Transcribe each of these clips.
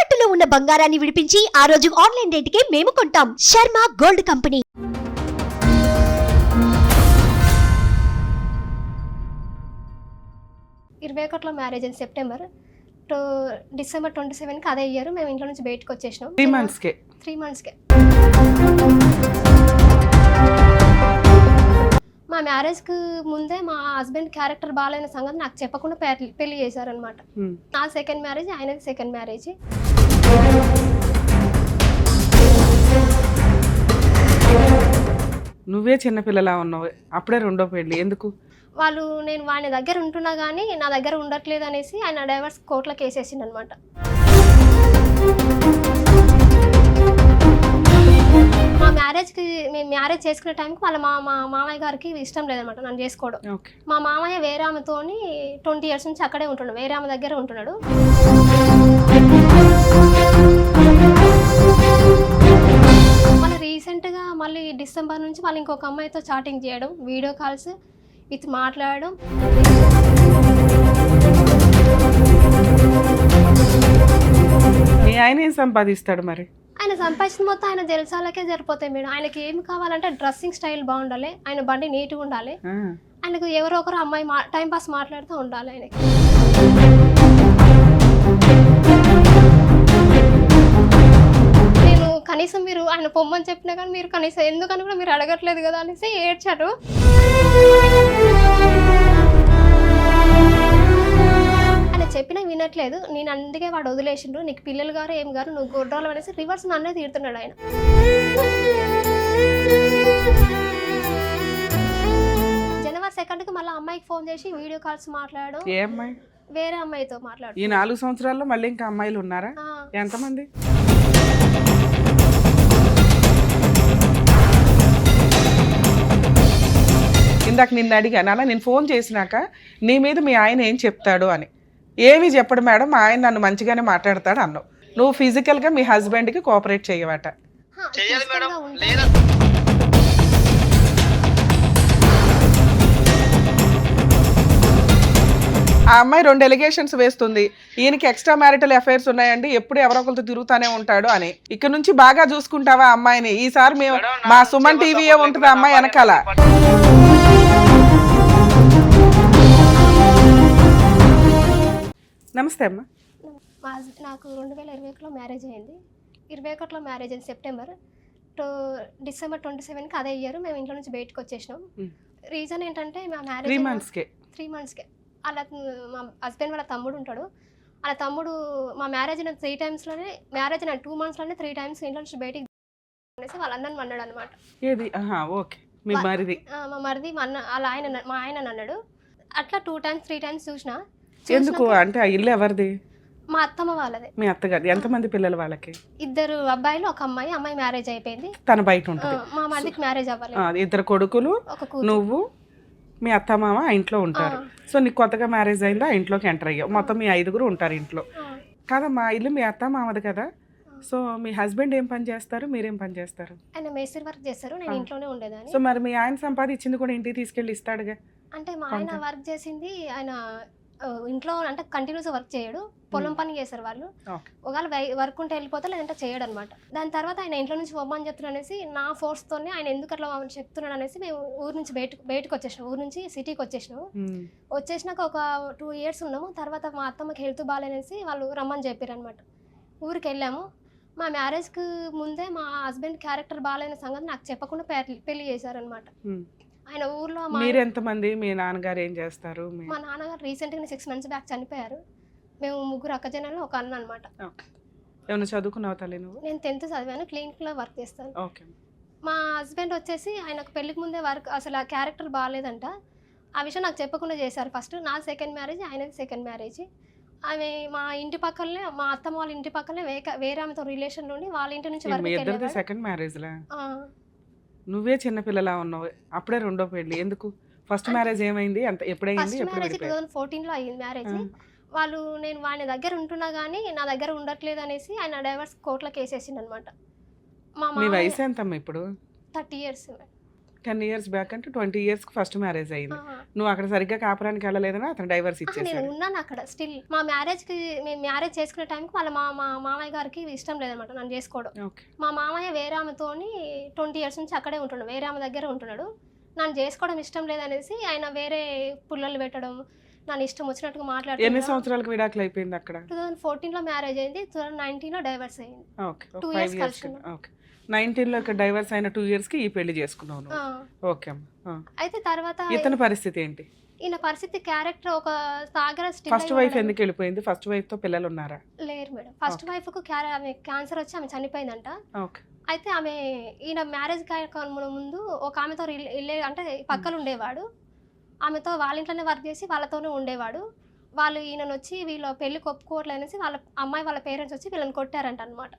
తాకట్టులో ఉన్న బంగారాన్ని విడిపించి ఆ రోజు ఆన్లైన్ రేటుకే మేము కొంటాం. Sharma gold company. ఇరవై ఒకటిలో మ్యారేజ్ అయింది సెప్టెంబర్ టు డిసెంబర్ 27కి అదే ఇయర్ మేము ఇంట్లో నుంచి బయటకు వచ్చేసినాం. 3 monthsకే 3 monthsకే మా మ్యారేజ్కి ముందే మా హస్బెండ్ క్యారెక్టర్ బాగాలేని సంగతి నాకు చెప్పకుండా పెళ్లి చేశారనమాట. నా సెకండ్ మ్యారేజ్, ఆయనది సెకండ్ మ్యారేజ్. నువ్వే చిన్నపిల్లలా ఉన్నావు, అప్పుడే రెండో పెళ్ళి ఎందుకు? వాళ్ళు నేను వాడి దగ్గర ఉంటున్నా కానీ నా దగ్గర ఉండట్లేదు అనేసి ఆయన డైవర్స్ కోర్టులో కేసేసిండు అనమాట. మా మ్యారేజ్కి మేము మ్యారేజ్ చేసుకునే టైంకి వాళ్ళ మా మామయ్య గారికి ఇష్టం లేదనమాట నన్ను చేసుకోవడం. మా మామయ్య వేరే ఆమెతోని 20 years నుంచి అక్కడే ఉంటున్నాడు, వేరే ఆమె దగ్గర ఉంటున్నాడు. మళ్ళీ రీసెంట్గా మళ్ళీ డిసెంబర్ నుంచి మళ్ళీ ఇంకొక అమ్మాయితో చాటింగ్ చేయడం, వీడియో కాల్స్ ఇది మాట్లాడడం. మీ ఆయన ఏం సంపాదిస్తాడు మరి? ఆయన సంపాదించిన మొత్తం ఆయన జలసాలకే సరిపోతాయి మేడం. ఆయనకి ఏమి కావాలంటే డ్రెస్సింగ్ స్టైల్ బాగుండాలి, ఆయన బండి నీట్గా ఉండాలి, ఆయనకు ఎవరో ఒకరు అమ్మాయి టైం పాస్ మాట్లాడుతూ ఉండాలి ఆయనకి. నేను కనీసం మీరు ఆయన పొమ్మని చెప్పినా కానీ మీరు కనీసం ఎందుకని కూడా మీరు అడగట్లేదు కదా అనేసి ఏడ్చారు. ఆయన చెప్పినా వినట్లేదు, నేను అందుకే వాడు వదిలేసిండు, నీకు పిల్లలు గారు ఏం గారు నువ్వు గొడ్రాలు అనేసి రివర్స్ నన్నే తీరుతున్నాడు ఆయన. జనవరి 2కి మళ్ళీ అమ్మాయికి ఫోన్ చేసి వీడియో కాల్స్ మాట్లాడడం. ఏ అమ్మాయి? వేరే అమ్మాయితో మాట్లాడు. ఈ 4 సంవత్సరాల్లో మళ్ళీ ఇంకా అమ్మాయిలు ఉన్నారా? ఎంతమంది? ఇందాక నిన్ను అడిగాను అలా, నేను ఫోన్ చేసినాక నీ మీద మీ ఆయన ఏం చెప్తాడు అని. ఏమి చెప్పడు మేడం, మా ఆయన నన్ను మంచిగానే మాట్లాడతాడు అన్నావు. నువ్వు ఫిజికల్గా మీ హస్బెండ్కి కోఆపరేట్ చేయవట. ఆ అమ్మాయి 2 ఎలిగేషన్స్ వేస్తుంది, ఈయనకి ఎక్స్ట్రా మ్యారిటల్ అఫైర్స్ ఉన్నాయండి, ఎప్పుడు ఎవరో ఒకరితో తిరుగుతానే ఉంటాడు అని. ఇక్కడ నుంచి బాగా చూసుకుంటావా అమ్మాయిని? ఈసారి మేము మా సుమన్ టీవీయే ఉంటుంది అమ్మాయి వెనకాల. నమస్తే అమ్మా. నాకు 2021లో మ్యారేజ్ అయింది. 21లో మ్యారేజ్ అయింది సెప్టెంబర్ టు డిసెంబర్ 27కి అదే ఇయర్ మేము ఇంట్లో నుంచి బయటకు వచ్చేసినాం. రీజన్ ఏంటంటే మా మ్యారేజ్ 3 monthsకే వాళ్ళ మా హస్బెండ్ వాళ్ళ తమ్ముడు ఉంటాడు, వాళ్ళ తమ్ముడు మా మ్యారేజ్ అయిన 3 times మ్యారేజ్ అయిన 2 monthsలోనే 3 times ఇంట్లో నుంచి బయటికి అనేసి వాళ్ళ అన్నని అన్నాడు అనమాట. ఏది? ఓకే, మీ మరిది. మా మరిది మా ఆయన అన్నాడు. అట్లా 2 times 3 times చూసినా. ఎందుకు అంటే ఆ ఇల్లు ఎవరిది? మా అత్తమ్మ వాళ్ళదే. మీ అత్తగారు. ఎంతమంది పిల్లలు వాళ్ళకి? 2 అబ్బాయిలు, ఒక అమ్మాయి. అమ్మాయి మ్యారేజ్ అయిపోయింది, తన బయట ఉంటుంది. మా మరిదికి మ్యారేజ్ అవ్వలేదు. 2 కొడుకులు, నువ్వు, మీ అత్తమామ ఆ ఇంట్లో ఉంటారు. సో నీకు కొత్తగా మ్యారేజ్ అయిందా, ఆ ఇంట్లోకి ఎంటర్ అయ్యావు. మొత్తం మీ 5గురు ఉంటారు ఇంట్లో. కాదమ్మా, ఇల్లు మీ అత్తమామది కదా. సో మీ హస్బెండ్ ఏం పని చేస్తారు, మీరేం పని చేస్తారు? ఆయన మేస్త్రి వర్క్ చేస్తారు, నేను ఇంట్లోనే ఉండేదాన్ని. సో మరి మీ ఆయన సంపాదించింది కూడా ఇంటికి తీసుకెళ్ళి ఇస్తాడుగా. అంటే మా ఆయన వర్క్ చేసింది ఆయన ఇంట్లో అంటే కంటిన్యూస్ వర్క్ చేయడు, పొలం పని చేస్తారు వాళ్ళు. ఒకవేళ వర్క్ ఉంటే వెళ్ళిపోతే లేదంటే చేయడు అనమాట. దాని తర్వాత ఆయన ఇంట్లో నుంచి పొమ్మని చెప్తున్నాడు అనేసి నా ఫోర్స్తోనే ఆయన ఎందుకు అట్లా చెప్తున్నాడు అనేసి మేము ఊరు నుంచి బయటకు వచ్చేసినాం, ఊరు నుంచి సిటీకి వచ్చేసినాము. వచ్చేసినాక ఒక 2 years ఉన్నాము. తర్వాత మా అత్తమ్మకి హెల్త్ బాగాలేనేసి వాళ్ళు రమ్మని చెప్పారు అనమాట. ఊరికి వెళ్ళాము. మా మ్యారేజ్కి ముందే మా హస్బెండ్ క్యారెక్టర్ బాగాలేని సంగతి నాకు చెప్పకుండా పెళ్లి చేశారనమాట. ఆయన ఊర్లో. మీరు ఎంతమంది? మీ నాన్నగారు ఏం చేస్తారు? మా నాన్నగారు రీసెంట్గా 6 months బ్యాక్ చనిపోయారు. మేము 3 అక్కజనాలు, ఒక అన్న అనమాట. ఏమైనా చదువుకున్నావు తల్లి నువ్వు? నేను 10th చదివాను, క్లినిక్లో వర్క్ చేస్తాను. మా హస్బెండ్ వచ్చేసి ఆయనకు పెళ్లికి ముందే వర్క్ అసలు ఆ క్యారెక్టర్ బాగాలేదంట. ఆ విషయం నాకు చెప్పకుండా చేశారు. ఫస్ట్ నా సెకండ్ మ్యారేజ్, ఆయనది సెకండ్ మ్యారేజ్. ఆమె మా ఇంటి పక్కనే, మా అత్తమ్మ వాళ్ళ ఇంటి పక్కనే వేరే ఆమెతో రిలేషన్ నుండి వాళ్ళ ఇంటి నుంచి వర్క్. సెకండ్ మ్యారేజ్ లా? నువ్వే చిన్నపిల్లలా ఉన్నావు, అప్పుడే రెండో పెళ్ళి ఎందుకు? ఫస్ట్ మ్యారేజ్ ఏమైంది, ఎప్పుడైంది? 2014లో అయ్యింది మ్యారేజ్. వాళ్ళు నేను వాడి దగ్గర ఉంటున్నా కానీ నా దగ్గర ఉండట్లేదు అనేసి ఆయన డైవర్స్ కోర్టులో కేసేసిండు అనమాట. మీ వయసు ఎంతమ్మా ఇప్పుడు? 30 years. 10 years బ్యాక్ అంటే 20 years ఫస్ట్ మ్యారేజ్ అయింది. నువ్వు అక్కడ సరిగ్గా కాపురానికి వెళ్ళలేదని అతను డైవర్స్ నేను ఇచ్చేసాడు. ఉన్నాను అక్కడ స్టిల్. మా మ్యారేజ్కి మేము మ్యారేజ్ చేసుకునే టైంకి వాళ్ళ మా మా మామయ్య గారికి ఇష్టం లేదనమాట నన్ను చేసుకోవడం. ఓకే. మా మామయ్య వేరే ఆమెతోని 20 years నుంచి అక్కడే ఉంటున్నాడు, వేరే ఆమె దగ్గర ఉంటున్నాడు. నన్ను చేసుకోవడం ఇష్టం లేదనేసి ఆయన వేరే పుల్లలు పెట్టడం, నన్ను ఇష్టం వచ్చినట్టుగా ఎన్ని మాట్లాడుతున్నాడు. సంవత్సరాలకు విడాకులు అయిపోయింది అక్కడ? 2014లో మ్యారేజ్ అయింది, 2019లో డైవర్స్ అయింది. ఓకే. 2 5 years years. కలిసి ఉన్నాం. ఓకే. 19లో ఇక్కడ డైవర్స్ అయిన 2 years కి ఈ పెళ్లి చేసుకున్నావు నువ్వు. ఓకే అమ్మా. అయితే తర్వాత ఇతని పరిస్థితి ఏంటి? ఈయన పరిస్థితి క్యారెక్టర్ ఒక తాగర ఫస్ట్ వైఫ్ ఎందుకు వెళ్ళిపోయింది? ఫస్ట్ వైఫ్ తో పిల్లలు ఉన్నారా? లేరు మేడం. ఫస్ట్ వైఫ్ కు ఆమె క్యాన్సర్ వచ్చి ఆమె చనిపోయిందంట. ఓకే. అయితే ఆమె ఈయన మ్యారేజ్ ముందు ఒక ఆమెతో అంటే పక్కన ఉండేవాడు. ఆమెతో వాళ్ళ ఇంట్లోనే వర్క్ చేసి వాళ్ళతోనే ఉండేవాడు. వాళ్ళు ఈయనను వచ్చి వీళ్ళ పెళ్లికి ఒప్పుకోవట్లేనేసి వాళ్ళ అమ్మాయి వాళ్ళ పేరెంట్స్ వచ్చి వీళ్ళని కొట్టారంట అనమాట.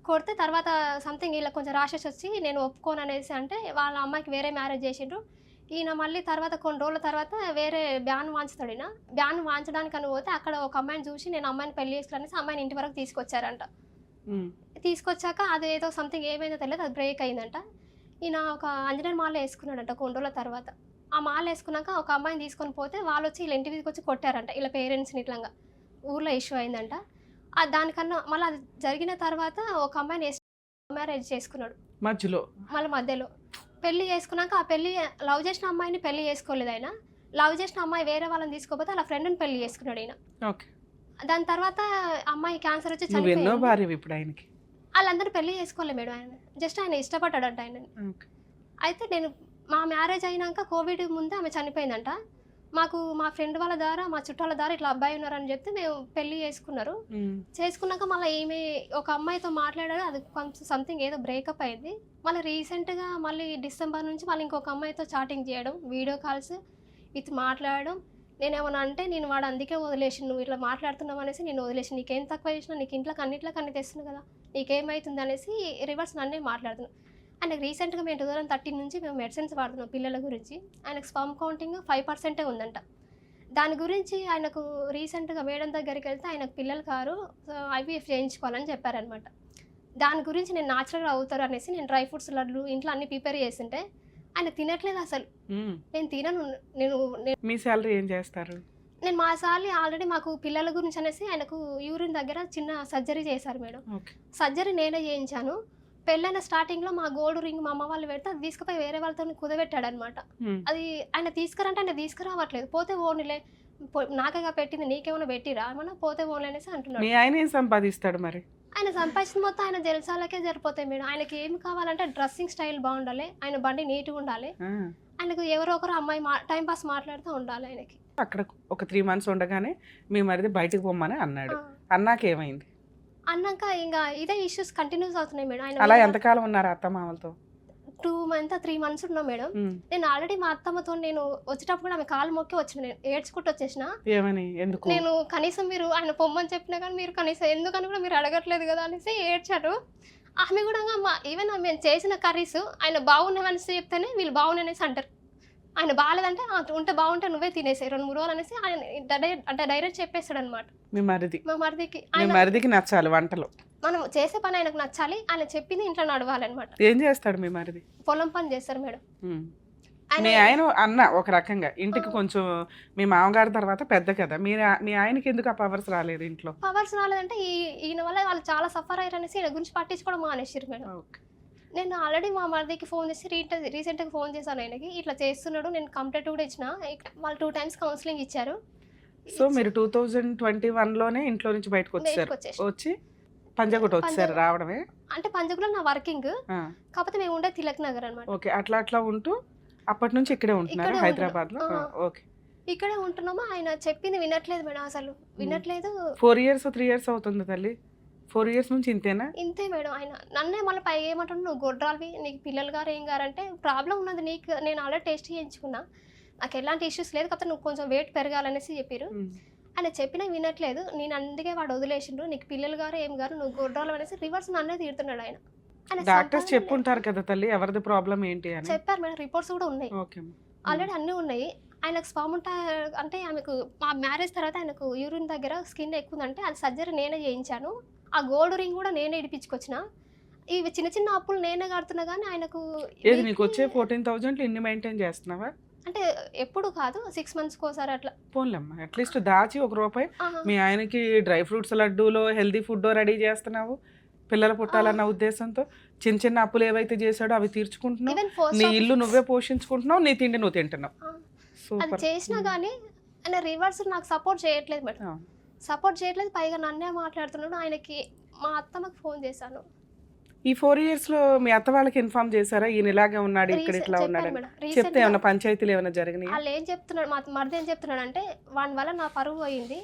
కొడితే తర్వాత సంథింగ్ వీళ్ళకి కొంచెం రాషెస్ వచ్చి నేను ఒప్పుకోను అనేసి అంటే వాళ్ళ అమ్మాయికి వేరే మ్యారేజ్ చేసిండ్రు. ఈయన మళ్ళీ తర్వాత కొన్ని రోజుల తర్వాత వేరే బ్యాన్ వాంచుతాడు. ఈయన బ్యాన్ వాంచడానికి అని పోతే అక్కడ ఒక అమ్మాయిని చూసి నేను అమ్మాయిని పెళ్లి చేసుకోవాలనేసి అమ్మాయిని ఇంటి వరకు తీసుకొచ్చారంట. తీసుకొచ్చాక అది ఏదో సంథింగ్ ఏమైందో తెలియదు, అది బ్రేక్ అయిందంట. ఈయన ఒక ఆంజనేయుల మాల వేసుకున్నాడంట కొన్ని రోజుల తర్వాత. ఆ మాల వేసుకున్నాక ఒక అమ్మాయిని తీసుకొని పోతే వాళ్ళు వచ్చి వీళ్ళ ఇంటి మీదకి వచ్చి కొట్టారంట. వీళ్ళ పేరెంట్స్ని ఇట్లా ఊర్లో ఇష్యూ అయిందంట. దానికన్నా మళ్ళీ అది జరిగిన తర్వాత ఒక అమ్మాయిని మ్యారేజ్ చేసుకున్నాడు మధ్యలో. పెళ్లి చేసుకున్నాక ఆ పెళ్లి లవ్ చేసిన అమ్మాయిని పెళ్లి చేసుకోలేదు ఆయన. లవ్ చేసిన అమ్మాయి వేరే వాళ్ళని తీసుకోపోతే అలా ఫ్రెండ్ని పెళ్లి చేసుకున్నాడు ఆయన. దాని తర్వాత అమ్మాయి క్యాన్సర్ వచ్చి చనిపోయింది. వాళ్ళందరూ పెళ్లి చేసుకోలేదు మేడం. ఆయన జస్ట్ ఆయన ఇష్టపడ్డాడంట ఆయనని. అయితే నేను మా మ్యారేజ్ అయినాక కోవిడ్ ముందే ఆమె చనిపోయిందంట. మాకు మా ఫ్రెండ్ వాళ్ళ ద్వారా మా చుట్టాల ద్వారా ఇట్లా అబ్బాయి ఉన్నారని చెప్తే మేము పెళ్లి చేసుకున్నారు. చేసుకున్నాక మళ్ళీ ఈమె ఒక అమ్మాయితో మాట్లాడారు, అది కొంచెం సంథింగ్ ఏదో బ్రేకప్ అయింది. మళ్ళీ రీసెంట్గా మళ్ళీ డిసెంబర్ నుంచి మళ్ళీ ఇంకొక అమ్మాయితో చాటింగ్ చేయడం, వీడియో కాల్స్ ఇది మాట్లాడడం. నేనేమన్నా అంటే నేను వాడు అందుకే వదిలేసి నువ్వు ఇట్లా మాట్లాడుతున్నావు అనేసి నేను వదిలేసి, నీకేం తక్కువ చేసినా నీకు ఇంట్లోకి అన్నిట్లోకి అన్ని తెస్తున్నావు కదా, నీకేమవుతుంది అనేసి రివర్స్ నన్నే మాట్లాడుతున్నాను. ఆయనకు రీసెంట్గా మేము 2013 నుంచి మేము మెడిసిన్స్ వాడుతున్నాం పిల్లల గురించి. ఆయనకు స్పర్మ్ కౌంటింగ్ 5% ఉందంట. దాని గురించి ఆయనకు రీసెంట్గా మేడం దగ్గరికి వెళ్తే ఆయనకు పిల్లలు కారు, IVF చేయించుకోవాలని చెప్పారనమాట. దాని గురించి నేను న్యాచురల్గా అవుతారు అనేసి నేను డ్రై ఫ్రూట్స్ లడ్లు ఇంట్లో అన్ని ప్రిపేర్ చేస్తుంటే ఆయన తినట్లేదు అసలు. నేను తినను. మీ శాలరీ ఏం చేస్తారు? నేను మా సార్లు ఆల్రెడీ మాకు పిల్లల గురించి అనేసి ఆయనకు యూరిన్ దగ్గర చిన్న సర్జరీ చేశారు మేడం. సర్జరీ నేనే చేయించాను. పెళ్ళైన స్టార్టింగ్లో మా గోల్డ్ రింగ్ మా అమ్మ వాళ్ళు పెడితే అది తీసుకుపోయి వేరే వాళ్ళతో కుదబెట్టాడు అనమాట. అది ఆయన తీసుకురంటే ఆయన తీసుకురావట్లేదు. పోతే ఓన్లే నాకేగా పెట్టింది నీకేమైనా పెట్టిరా ఏమన్నా, పోతే ఓన్లీ అనేసి అంటున్నాడు. ఆయన ఏం సంపాదిస్తాడు మరి? ఆయన సంపాదించిన మొత్తం ఆయన జలసాలకే సరిపోతాయి మేడం. ఆయనకి ఏం కావాలంటే డ్రెస్సింగ్ స్టైల్ బాగుండాలి, ఆయన బండి నీట్గా ఉండాలి, ఆయనకు ఎవరో ఒకరు అమ్మాయి టైం పాస్ మాట్లాడుతూ ఉండాలి. ఆయనకి అక్కడ ఒక 3 months ఉండగానే మీ మరిది బయటకు పొమ్మని అన్నాడు. అన్నాక ఏమైంది? అన్నాక ఇంకా ఇదే ఇష్యూస్ కంటిన్యూస్ అవుతున్నాయి మేడం. ఆయన అలా ఎంతకాలం ఉన్నారు అత్త మామలతో? 3 months ఉన్నా మేడం. నేను ఆల్రెడీ మా అత్తమ్మతో నేను వచ్చేటప్పుడు కూడా ఆమె కాలు మొక్కి వచ్చిన, నేను ఏడ్చుకుంటూ వచ్చేసిన. ఏమని? ఎందుకు? నేను కనీసం మీరు ఆయన పొమ్మని చెప్పినా కానీ మీరు కనీసం ఎందుకని కూడా మీరు అడగట్లేదు కదా అనేసి ఏడ్చారు. ఆమె కూడా ఈవెన్ మేము చేసిన కర్రీస్ ఆయన బాగున్నామనేసి చెప్తేనే వీళ్ళు బాగున్నాయనేసి అంటారు. ఆయన బాగాలేదంటే ఉంటే బాగుంటే నువ్వే తినేసాయి 2-3 రోజులు అనేసి ఆయన అంటే డైరెక్ట్ చెప్పేస్తాడు అనమాట. మా మరిదికి నచ్చాలి వంటలు, మనం చేసే పని ఆయనకు నచ్చాలి, ఆయన చెప్పింది ఇంట్లో నడవాలన్నమాట. ఏం చేస్తాడు మీ మరిది? పొలం పని చేస్తారు మేడం. మీ ఆయన అన్న ఒక రకంగా ఇంటికి కొంచెం మీ మామగారి తర్వాత పెద్ద కదా, మీ ఆయనకి ఎందుకు ఆ పవర్స్ రాలేదు ఇంట్లో? పవర్స్ రాలేదంటే ఈయన వల్ల వాళ్ళు చాలా సఫర్ అయ్యారు అనేసి ఈయన గురించి పట్టించుకోవడం మానేసారు మేడం. నేను ఆల్రెడీ మా మరిదికి ఫోన్ చేసి రీసెంట్గా ఫోన్ చేశాను ఆయనకి, ఇట్లా చేస్తున్నాడు, నేను కంప్లైంట్ కూడా ఇచ్చిన. వాళ్ళు 2 times కౌన్సిలింగ్ ఇచ్చారు. సో మీరు 2021లోనే ఇంట్లో నుంచి బయటకు వచ్చి పంజగుట్ట వచ్చారు రావడమే? అంటే పంజగుట్లో నా వర్కింగ్, కాకపోతే మేము ఉండే తిలక్ నగర్ అనమాట. ఓకే. అట్లా ఉంటూ అప్పటి నుంచి ఇక్కడే ఉంటున్నారు హైదరాబాద్ లో? ఓకే. ఇక్కడే ఉంటున్నామా. ఆయన చెప్పింది వినట్లేదు మేడం, అసలు వినట్లేదు. 4 years 3 years అవుతుంది తల్లి. 4 years నుంచి ఇంతేనా? ఇంతే మేడం. ఆయన నన్నే మళ్ళీ పైగా ఏమంటాడు, నువ్వు గొడ్రాలివి, నీకు పిల్లలు గారు ఏం గారంటే ప్రాబ్లం ఉన్నది నీకు, నేను ఆల్రెడీ టెస్ట్ చేయించుకున్నా, నాకు ఎలాంటి ఇష్యూస్ లేదు, కాకపోతే నువ్వు కొంచెం వెయిట్ పెరగాలనేసి చెప్పారు. ఆయన చెప్పినా వినట్లేదు. నేను అందుకే వాడు వదిలేసిండు, నీకు పిల్లలు గారు ఏం గారు, నువ్వు గొడ్రాలు అనేసి రివర్స్ నన్నే తీరుతున్నాడు ఆయన. డాక్టర్స్ చెప్పుంటారు కదా తల్లి ఎవరిది ప్రాబ్లం ఏంటి అని? చెప్పారు మేడం, రిపోర్ట్స్ కూడా ఉన్నాయి, ఆల్రెడీ అన్నీ ఉన్నాయి. ఆయనకు స్పర్మ్ అంటే ఆమెకు మా మ్యారేజ్ తర్వాత ఆయనకు యూరిన్ దగ్గర స్కిన్ ఎక్కువ ఉందంటే అది సర్జరీ నేనే చేయించాను. ఆ గోల్డ్ రింగ్ కూడా నేనే ఇడిపించుకొచ్చిన. ఇవి చిన్న చిన్న అప్పులు నేనే కడుతున్నా కానీ ఆయనకు ఏది నీకు వచ్చే 14,000 ఇన్ని మెయింటైన్ చేస్తున్నావా? అంటే ఎప్పుడు కాదు 6 months కోసారి అట్లా. పోన్లేమ్మా, అట్లీస్ట్ దాచి ₹1 ఆహా. మీ ఆయనకి డ్రై ఫ్రూట్స్ లడ్డూలో హెల్దీ ఫుడ్ రెడీ చేస్తున్నావు పిల్లలు పుట్టాలన్న ఉద్దేశంతో. చిన్న చిన్న అప్పులు ఏవైతే చేశాడో అవి తీర్చుకుంటున్నావు, ఈవెన్ పోస్ట్ నీ ఇల్లు నువ్వే పోషించుకుంటున్నావు, నీ తిండి నువ్వు తింటున్నావు. అది సూపర్. చేసినా కానీ ఆయన రివర్స్ నాకు సపోర్ట్ చేయట్లేదు మేడం, సపోర్ట్ చేయట్లేదు. పైగా నన్నే మాట్లాడుతున్నాడు. ఆయనకి మా అత్తమ్మకి ఫోన్ చేశాను. ఈ 4 years లో మీ అత్త వాళ్ళకి ఇన్ఫార్మ్ చేశారా ఈయన ఇలాగే ఉన్నాడు ఇక్కడ ఇట్లా ఉన్నాడు చెప్తే ఏమైనా పంచాయతీలు ఏమైనా జరిగినాయి? వాళ్ళు ఏం చెప్తున్నాడు, మా మరిది ఏం చెప్తున్నాడు అంటే వాని వల్ల నా పరువు పోయింది,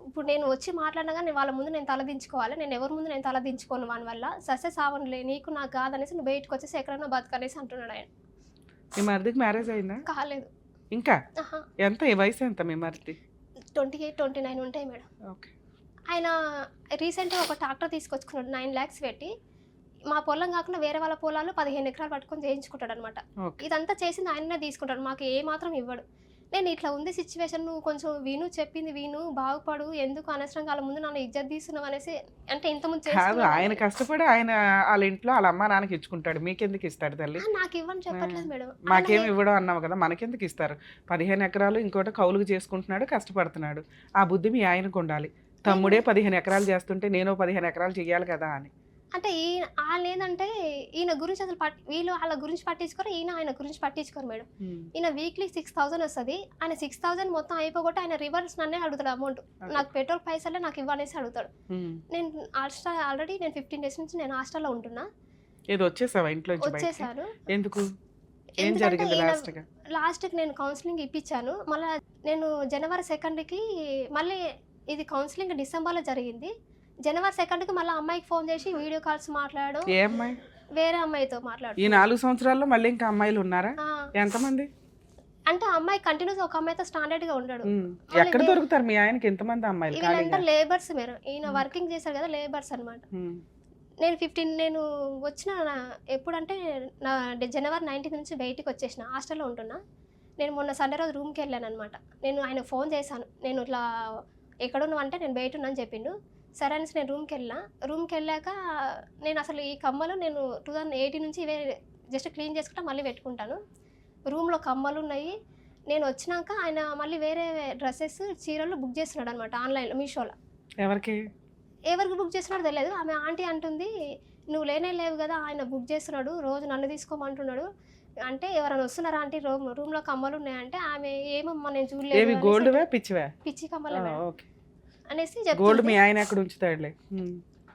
ఇప్పుడు నేను వచ్చి మాట్లాడినా కానీ వాళ్ళ ముందు నేను తలదించుకోవాలి, నేను ఎవరి ముందు నేను తలదించుకోను, వాని వల్ల సస్సెస్ సావనులే నీకు నాకు కాదనేసి నువ్వు బయటకు వచ్చేసి ఎక్కడైనా బతకనేసి అంటున్నాడు ఆయన. మీ మరిదికి మ్యారేజ్ అయిందా? కాలేదు ఇంకా. ఎంత ఈ వయసు ఎంత మీ మరిది? 28, 29 ఉంటాయి మేడం. ఓకే. ఆయన రీసెంట్గా ఒక ట్రాక్టర్ తీసుకొచ్చుకున్నాడు 9 lakhs పెట్టి. మా పొలం కాకుండా వేరే వాళ్ళ పొలాలు 15 ఎకరాలు పట్టుకొని చేయించుకుంటాడు అనమాట. ఇదంతా చేసింది ఆయననే తీసుకుంటాడు, మాకు ఏ మాత్రం ఇవ్వడు. నేను ఇట్లా ఉంది సిచ్యువేషన్, నువ్వు కొంచెం విను, చెప్పింది విను, బాగుపడు, ఎందుకు అనవసరంగా వాళ్ళ ముందు నన్ను ఇజ్జత్ తీస్తున్నావు అనేసి. అంటే ఇంతకుముందు కాదు, ఆయన కష్టపడి ఆయన వాళ్ళ ఇంట్లో వాళ్ళ అమ్మ నాన్నకి ఇచ్చుకుంటాడు, మీకెందుకు ఇస్తాడు తల్లి? నాకు ఇవ్వని చెప్పట్లేదు మేడం. మాకేం ఇవ్వడం అన్నావు కదా, మనకెందుకు ఇస్తారు? 15 ఎకరాలు ఇంకోటి కౌలుకు చేసుకుంటున్నాడు, కష్టపడుతున్నాడు. ఆ బుద్ధి మీ ఆయనకు ఉండాలి. తమ్ముడే 15 ఎకరాలు చేస్తుంటే నేను 15 ఎకరాలు చెయ్యాలి కదా అని. అంటే వాళ్ళు ఏంటంటే ఈయన గురించి అసలు వీళ్ళు వాళ్ళ గురించి పట్టించుకోరు, ఈయన ఆయన గురించి పట్టించుకోరు మేడం. ఈయన వీక్లీ 6,000 వస్తుంది, ఆయన 6,000 మొత్తం అయిపోగొట్టి ఆయన రివర్స్ నన్నే అడుగుతాడు అమౌంట్. నాకు పెట్రోల్ పైసలే నాకు ఇవ్వనేసి అడుగుతాడు. నేను ఆల్రెడీ నేను 15 days నుంచి నేను హాస్టల్లో ఉంటున్నా. ఏదో వచ్చేసావా ఇంట్లో? వచ్చేసాను. ఎందుకు? ఏం జరిగింది లాస్ట్కి నేను కౌన్సిలింగ్ ఇప్పించాను. మళ్ళీ నేను January 2కి మళ్ళీ ఇది కౌన్సిలింగ్ డిసెంబర్లో జరిగింది. January 2కి మళ్ళీ అమ్మాయికి ఫోన్ చేసి వీడియో కాల్స్ మాట్లాడు. ఏ అమ్మాయి? వేరే అమ్మాయితో మాట్లాడు. ఈ 4 సంవత్సరాల్లో మళ్ళీ ఇంకా అమ్మాయిలు ఉన్నారా? ఎంతమంది? అంటే అమ్మాయి కంటిన్యూస్ ఒక అమ్మాయితో స్టాండర్డ్ గా ఉన్నాడు. ఎక్కడ దొరుకుతారు మీ ఆయనకి ఎంతమంది అమ్మాయిలు? వీళ్ళంతా లేబర్స్ మీరు, ఈయన వర్కింగ్ చేశారు కదా, లేబర్స్ అనమాట. నేను వచ్చిన ఎప్పుడంటే నా January 19 నుంచి బయటికి వచ్చేసిన, హాస్టల్లో ఉంటున్నా. నేను మొన్న సండే రోజు రూమ్కి వెళ్ళాను అనమాట. నేను ఆయన ఫోన్ చేశాను, నేను ఇట్లా ఎక్కడున్నావు అంటే నేను బయట ఉన్నాను చెప్పిండు. సరే అనేసి నేను రూమ్కి వెళ్ళాక నేను అసలు ఈ కమ్మలు నేను 2018 నుంచి ఇవే జస్ట్ క్లీన్ చేసుకుంటా మళ్ళీ పెట్టుకుంటాను. రూమ్లో కమ్మలు ఉన్నాయి. నేను వచ్చినాక ఆయన మళ్ళీ వేరే డ్రెస్సెస్ చీరలు బుక్ చేస్తున్నాడు అనమాట ఆన్లైన్లో, మీషోలో. ఎవరికి బుక్ చేస్తున్నాడో తెలియదు. ఆమె ఆంటీ అంటుంది, నువ్వు లేవు కదా, ఆయన బుక్ చేస్తున్నాడు, రోజు నన్ను తీసుకోమంటున్నాడు అంటే ఎవరైనా వస్తున్నారా ఆంటీ, రూమ్లో కమ్మలు ఉన్నాయంటే ఆమె ఏమమ్మా నేను చూడలేదు, పిచ్చి కమ్మలు అనేసి గోల్డ్ మీ ఆయన ఎక్కడ ఉంచుతాడులే.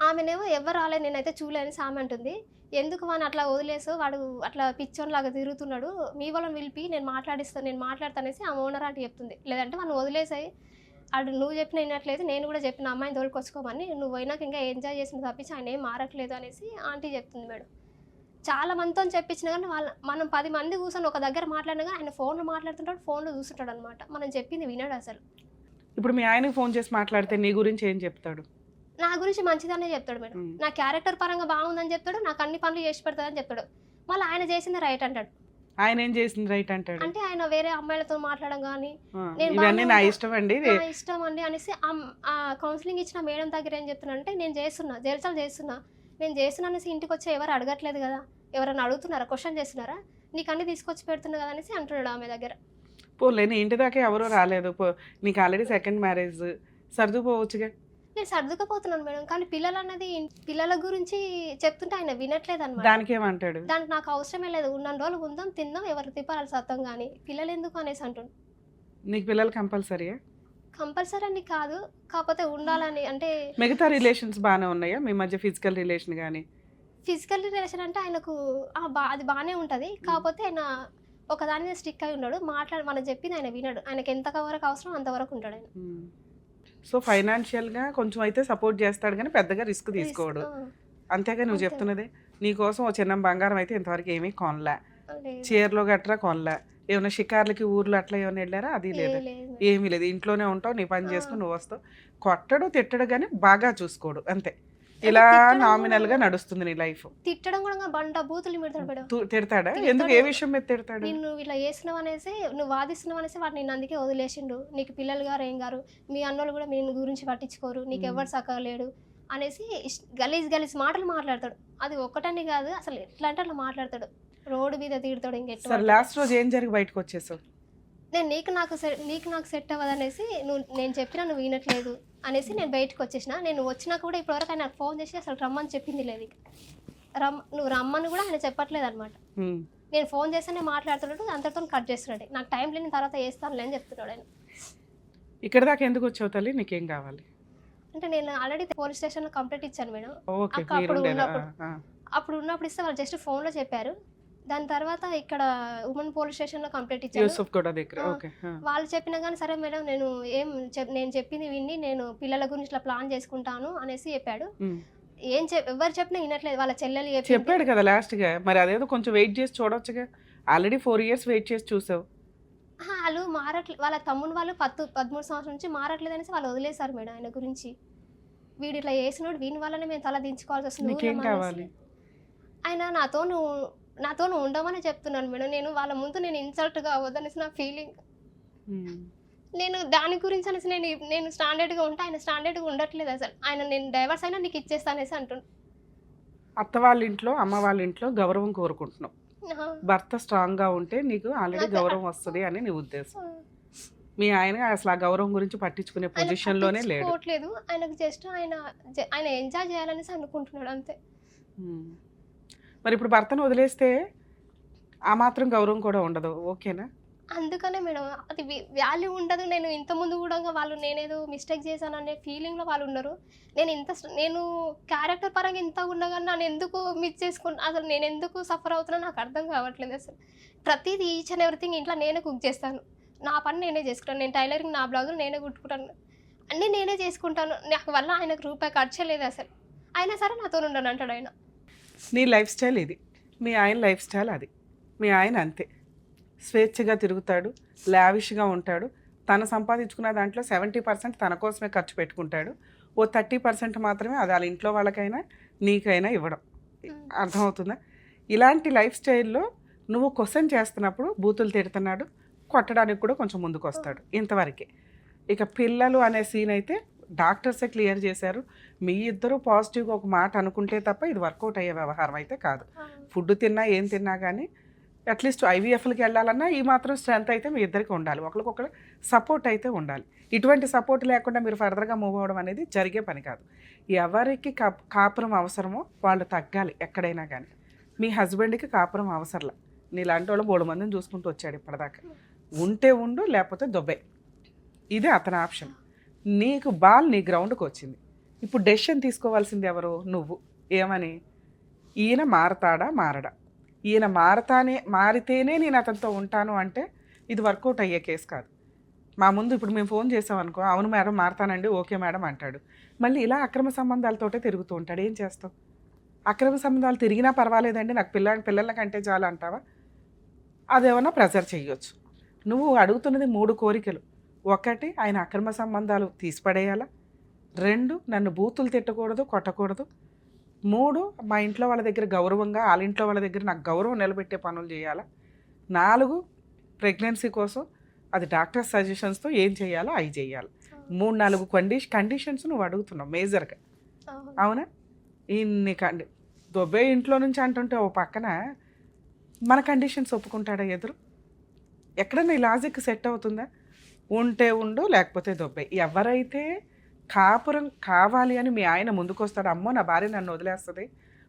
ఆమెనేమో ఎవరు రాలేదు, నేనైతే చూడలేని ఆమె అంటుంది. ఎందుకు వాడిని అట్లా వదిలేసో, వాడు అట్లా పిచ్చోన్ లాగా తిరుగుతున్నాడు, మీ వాళ్ళని పిలిపి నేను మాట్లాడతానేసి ఆ ఓనర్ ఆంటీ చెప్తుంది. లేదంటే మనం వదిలేసాయి, అడు నువ్వు చెప్పిన వినట్లేదు, నేను కూడా చెప్పిన అమ్మాయిని తోలుకొచ్చుకోమని, నువ్వు పోయినాక ఇంకా ఎంజాయ్ చేసిన తప్పించి ఆయన ఏం మారట్లేదు అనేసి ఆంటీ చెప్తుంది మేడం. చాలా మందితో చెప్పించిన కానీ మనం 10 మంది కూర్చొని ఒక దగ్గర మాట్లాడినా ఆయన ఫోన్లో మాట్లాడుతుంటాడు, ఫోన్లో చూస్తుంటాడు అనమాట. మనం చెప్పింది వినడు అసలు. ఇప్పుడు మీ ఆయనకి ఫోన్ చేసి మాట్లాడితే నీ గురించి ఏం చెప్తాడు? నా గురించి మంచిదనే చెప్తాడు మేడం. నా క్యారెక్టర్ పరంగా బాగుందని చెప్తాడు, నాకు అన్ని పనులు చేసి పెడతాడని చెప్తాడు. మళ్ళీ ఆయన చేసింది రైట్ అంటాడు. ఆయన ఏం చేసింది రైట్ అంటాడు అంటే ఆయన వేరే అమ్మాయిలతో మాట్లాడడం కానీ నా ఇష్టం అండి అనేసి కౌన్సిలింగ్ ఇచ్చిన మేడం దగ్గర ఏం చెప్తున్నా, నేను చేస్తున్నా అనేసి ఇంటికి వచ్చి ఎవరు అడగట్లేదు కదా, ఎవరైనా అడుగుతున్నారా, క్వశ్చన్ చేస్తున్నారా, నీకు అన్ని తీసుకొచ్చి పెడుతున్నా కదా అనేసి అంటున్నాడు ఆమె దగ్గర. పోలేని ఇంటి దాకా ఎవరో రాలేదు, నీకు ఆల్రెడీ సెకండ్ మ్యారేజ్, సర్దుకోవచ్చుగా. నేను సర్దుకపోతున్నాను మేడం, కానీ పిల్లల గురించి చెప్తుంటే ఆయన వినట్లేదు అనమాట. దానికి ఏమంటాడు? దానికి నాకు అవసరమే లేదు, ఉన్న రోజులు ఉందాం తిందాం, ఎవరు తిప్పాలి సత్తం కానీ పిల్లలు ఎందుకు అనేసి అంటుండు. నీకు పిల్లలు కంపల్సరీయా? కంపల్సరీ అని కాదు, కాకపోతే ఉండాలని. అంటే మిగతా రిలేషన్స్ బాగానే ఉన్నాయా మీ మధ్య? ఫిజికల్ రిలేషన్ కానీ? ఫిజికల్ రిలేషన్ అంటే ఆయనకు అది బాగానే ఉంటుంది, కాకపోతే ఆయన ఒకదాని మీద స్టిక్ అయి ఉన్నాడు. మనం చెప్పింది ఆయన వినడు, ఆయనకి ఎంతవరకు అవసరం అంతవరకు ఉంటాడు ఆయన. సో ఫైనాన్షియల్గా కొంచెం అయితే సపోర్ట్ చేస్తాడు కానీ పెద్దగా రిస్క్ తీసుకోడు, అంతేగా నువ్వు చెప్తున్నదే. నీకోసం ఓ చిన్న బంగారం అయితే ఇంతవరకు ఏమీ కొనలే, చీరలో గట్రా కొనలే, ఏమైనా షికార్లకి ఊర్లో అట్లా ఏమైనా వెళ్ళారా? అది లేదు, ఏమీ లేదు. ఇంట్లోనే ఉంటావు, నీ పని చేసుకుని నువ్వు వస్తావు. కొట్టడు తిట్టడు కానీ బాగా చూసుకోడు, అంతే. ఇలా నామినల్ గా నడుస్తుంది నీ లైఫ్. తిట్టడం కూడా బండ బూతులు తిడతాడా? ఎందుకు? ఏ విషయం మీద తిడతాడు? నిన్ను ఇలా చేస్తున్నావు అనేసి, నువ్వు వాదిస్తున్నావు అనేసి వాడు నిన్ను అందుకే వదిలేసిండు. నీకు పిల్లలు గారు ఏం గారు, మీ అన్నోళ్ళు కూడా మీ గురించి పట్టించుకోరు, నీకు ఎవరు సక్కలేడు, అనేసి గలీజ్ గలీజ్ మాటలు మాట్లాడతాడు. అది ఒక్కటని కాదు, అసలు ఎట్లా అంటే అట్లా మాట్లాడతాడు. రోడ్డు మీద తిడతాడు. సరే లాస్ట్ రోజు ఏం జరిగి బయటకు వచ్చేసావు? నేను నీకు నాకు సెట్ అవ్వదనేసి నేను చెప్పినా నువ్వు వినట్లేదు అనేసి నేను బయటకు వచ్చేసిన. నేను వచ్చినా కూడా ఇప్పటివరకు ఆయన నాకు ఫోన్ చేసి అసలు రమ్మని చెప్పింది లేదు. నువ్వు రమ్మని కూడా ఆయన చెప్పట్లేదు అనమాట. నేను ఫోన్ చేస్తేనే మాట్లాడుతున్నాడు, అంతటితో కట్ చేస్తున్నాడు. నాకు టైం లేని తర్వాత చేస్తానులే అని చెప్తున్నాడు ఆయన. ఇక్కడ దాకా ఎందుకు వచ్చావు తల్లి? నీకేం కావాలి? అంటే నేను ఆల్రెడీ పోలీస్ స్టేషన్లో కంప్లైంట్ ఇచ్చాను మేడం. ఓకే, అప్పుడు ఉన్నప్పుడు ఇస్తే వాళ్ళు జస్ట్ ఫోన్లో చెప్పారు. దాని తర్వాత ఇక్కడ ఉమెన్ పోలీస్ స్టేషన్లో కంప్లైంట్ ఇచ్చాను. వాళ్ళు చెప్పినా కానీ సరే మేడం నేను చెప్పింది విని నేను పిల్లల గురించి ఇట్లా ప్లాన్ చేసుకుంటాను అనేసి చెప్పాడు. ఎవరు చెప్పినా వినట్లేదు. వాళ్ళ చెల్లెలు చెప్పాడు కదా లాస్ట్ గా. మరి అదేదో కొంచెం వెయిట్ చేసి చూడొచ్చుగా. ఆల్రెడీ 4 years వెయిట్ చేసి చూసావు. వాళ్ళు మారట్లేదు. వాళ్ళ తమ్ముడు వాళ్ళు 13 సంవత్సరాల నుంచి మారట్లేదు అనేసి వాళ్ళు వదిలేశారు మేడం ఆయన గురించి. వీడు ఇట్లా చేసినోడు వీని వల్లనే మేము తల దించుకోవాల్సి వస్తుంది. ఆయన నాతో ఉండమని చెప్తున్నాను మేడం. నేను వాళ్ళ ముందు నేను ఇన్సల్ట్ కావద్దనేసి నా ఫీలింగ్. నేను దాని గురించి అనేసి నేను స్టాండర్డ్గా ఉంటా, ఆయన స్టాండర్డ్గా ఉండట్లేదు అసలు. ఆయన నేను డైవర్స్ అయినా నీకు ఇచ్చేస్తా అనేసి అంటున్నాను. అత్త వాళ్ళ ఇంట్లో అమ్మ వాళ్ళ ఇంట్లో గౌరవం కోరుకుంటున్నావు. భర్త స్ట్రాంగ్ గా ఉంటే నీకు ఆల్రెడీ గౌరవం వస్తుంది అని నీ ఉద్దేశం. మీ ఆయన అసలు ఆ గౌరవం గురించి పట్టించుకునే పొజిషన్ లోనే లేడు. ఆయనకు జస్ట్ ఆయన ఎంజాయ్ చేయాలనేసి అనుకుంటున్నాడు అంతే. మరి ఇప్పుడు భర్తను వదిలేస్తే ఆ మాత్రం గౌరవం కూడా ఉండదు. ఓకేనా? అందుకనే మేడం అది వాల్యూ ఉండదు. నేను ఇంతకుముందు కూడా వాళ్ళు నేనేదో మిస్టేక్ చేశాను అనే ఫీలింగ్లో వాళ్ళు ఉన్నారు. నేను క్యారెక్టర్ పరంగా ఇంత ఉండగా నన్ను ఎందుకు మిస్ చేసుకుంటా, అసలు నేను ఎందుకు సఫర్ అవుతున్నా నాకు అర్థం కావట్లేదు అసలు. ప్రతిదీ ఈచ్ అండ్ ఎవ్రీథింగ్ ఇంట్లో నేనే కుక్ చేస్తాను. నా పని నేనే చేసుకుంటాను. నేను టైలరింగ్ నా బ్లౌజులు నేనే కుట్టుకుంటాను. అన్నీ నేనే చేసుకుంటాను. నాకు వల్ల ఆయనకు రూపాయి ఖర్చు లేదు అసలు. అయినా సరే నాతో ఉండను అంటాడు ఆయన. నీ లైఫ్ స్టైల్ ఇది, మీ ఆయన లైఫ్ స్టైల్ అది. మీ ఆయన అంతే స్వేచ్ఛగా తిరుగుతాడు, లావిష్గా ఉంటాడు. తను సంపాదించుకున్న దాంట్లో 70% తన కోసమే ఖర్చు పెట్టుకుంటాడు. ఓ 30% మాత్రమే అది వాళ్ళ ఇంట్లో వాళ్ళకైనా నీకైనా ఇవ్వడం. అర్థమవుతుందా? ఇలాంటి లైఫ్ స్టైల్లో నువ్వు క్వశ్చన్ చేస్తున్నప్పుడు బూతులు తిడుతున్నాడు, కొట్టడానికి కూడా కొంచెం ముందుకు వస్తాడు. ఇంతవరకే. ఇక పిల్లలు అనే సీన్ అయితే డాక్టర్సే క్లియర్ చేశారు. మీ ఇద్దరు పాజిటివ్గా ఒక మాట అనుకుంటే తప్ప ఇది వర్కౌట్ అయ్యే వ్యవహారం అయితే కాదు. ఫుడ్ తిన్నా ఏం తిన్నా కానీ అట్లీస్ట్ ఐవీఎఫ్లకి వెళ్ళాలన్నా ఈ మాత్రం స్ట్రెంత్ అయితే మీ ఇద్దరికి ఉండాలి. ఒకరికొకరు సపోర్ట్ అయితే ఉండాలి. ఇటువంటి సపోర్ట్ లేకుండా మీరు ఫర్దర్గా మూవ్ అవ్వడం అనేది జరిగే పని కాదు. ఎవరికి కాపురం అవసరమో వాళ్ళు తగ్గాలి ఎక్కడైనా కానీ. మీ హస్బెండ్కి కాపురం అవసరంలా. నీలాంటి వాళ్ళు 3 మందిని చూసుకుంటూ వచ్చాడు ఇప్పటిదాకా. ఉంటే ఉండు, లేకపోతే దొబ్బే. ఇదే అతని ఆప్షన్. నీకు బాల్ నీ గ్రౌండ్కి వచ్చింది. ఇప్పుడు డెసిషన్ తీసుకోవాల్సింది ఎవరు? నువ్వు. ఏమని? ఈయన మారతాడా మారడా? ఈయన మారితేనే నేను అతనితో ఉంటాను అంటే ఇది వర్కౌట్ అయ్యే కేసు కాదు. మా ముందు ఇప్పుడు మేము ఫోన్ చేసామనుకో, అవును మేడం మారతానండి, ఓకే మేడం అంటాడు. మళ్ళీ ఇలా అక్రమ సంబంధాలతోటే తిరుగుతూ ఉంటాడు. ఏం చేస్తావు? అక్రమ సంబంధాలు తిరిగినా పర్వాలేదండి, నాకు పిల్లల కంటే చాలు అంటావా? అదేమన్నా ప్రెజర్ చేయొచ్చు. నువ్వు అడుగుతున్నది 3 కోరికలు. 1, ఆయన అక్రమ సంబంధాలు తీసిపడేయాలా. 2, నన్ను బూతులు తిట్టకూడదు, కొట్టకూడదు. 3, మా ఇంట్లో వాళ్ళ దగ్గర గౌరవంగా, వాళ్ళ ఇంట్లో వాళ్ళ దగ్గర నాకు గౌరవం నిలబెట్టే పనులు చేయాలా. 4, ప్రెగ్నెన్సీ కోసం అది డాక్టర్ సజెషన్స్తో ఏం చేయాలో అవి చేయాలి. 3-4 కండిషన్స్ నువ్వు అడుగుతున్నావు మేజర్గా. అవునా? ఇన్ని దొబ్బే ఇంట్లో నుంచి అంటుంటే ఓ పక్కన మన కండిషన్స్ ఒప్పుకుంటాడా ఎదురు? ఎక్కడన్నా ఈ లాజిక్ సెట్ అవుతుందా? ఉంటే ఉండు, లేకపోతే దొబ్బే. ఎవరైతే కాపురం కావాలి అని మీ ఆయన ముందుకు వస్తాడు, అమ్మో నా భార్య నన్ను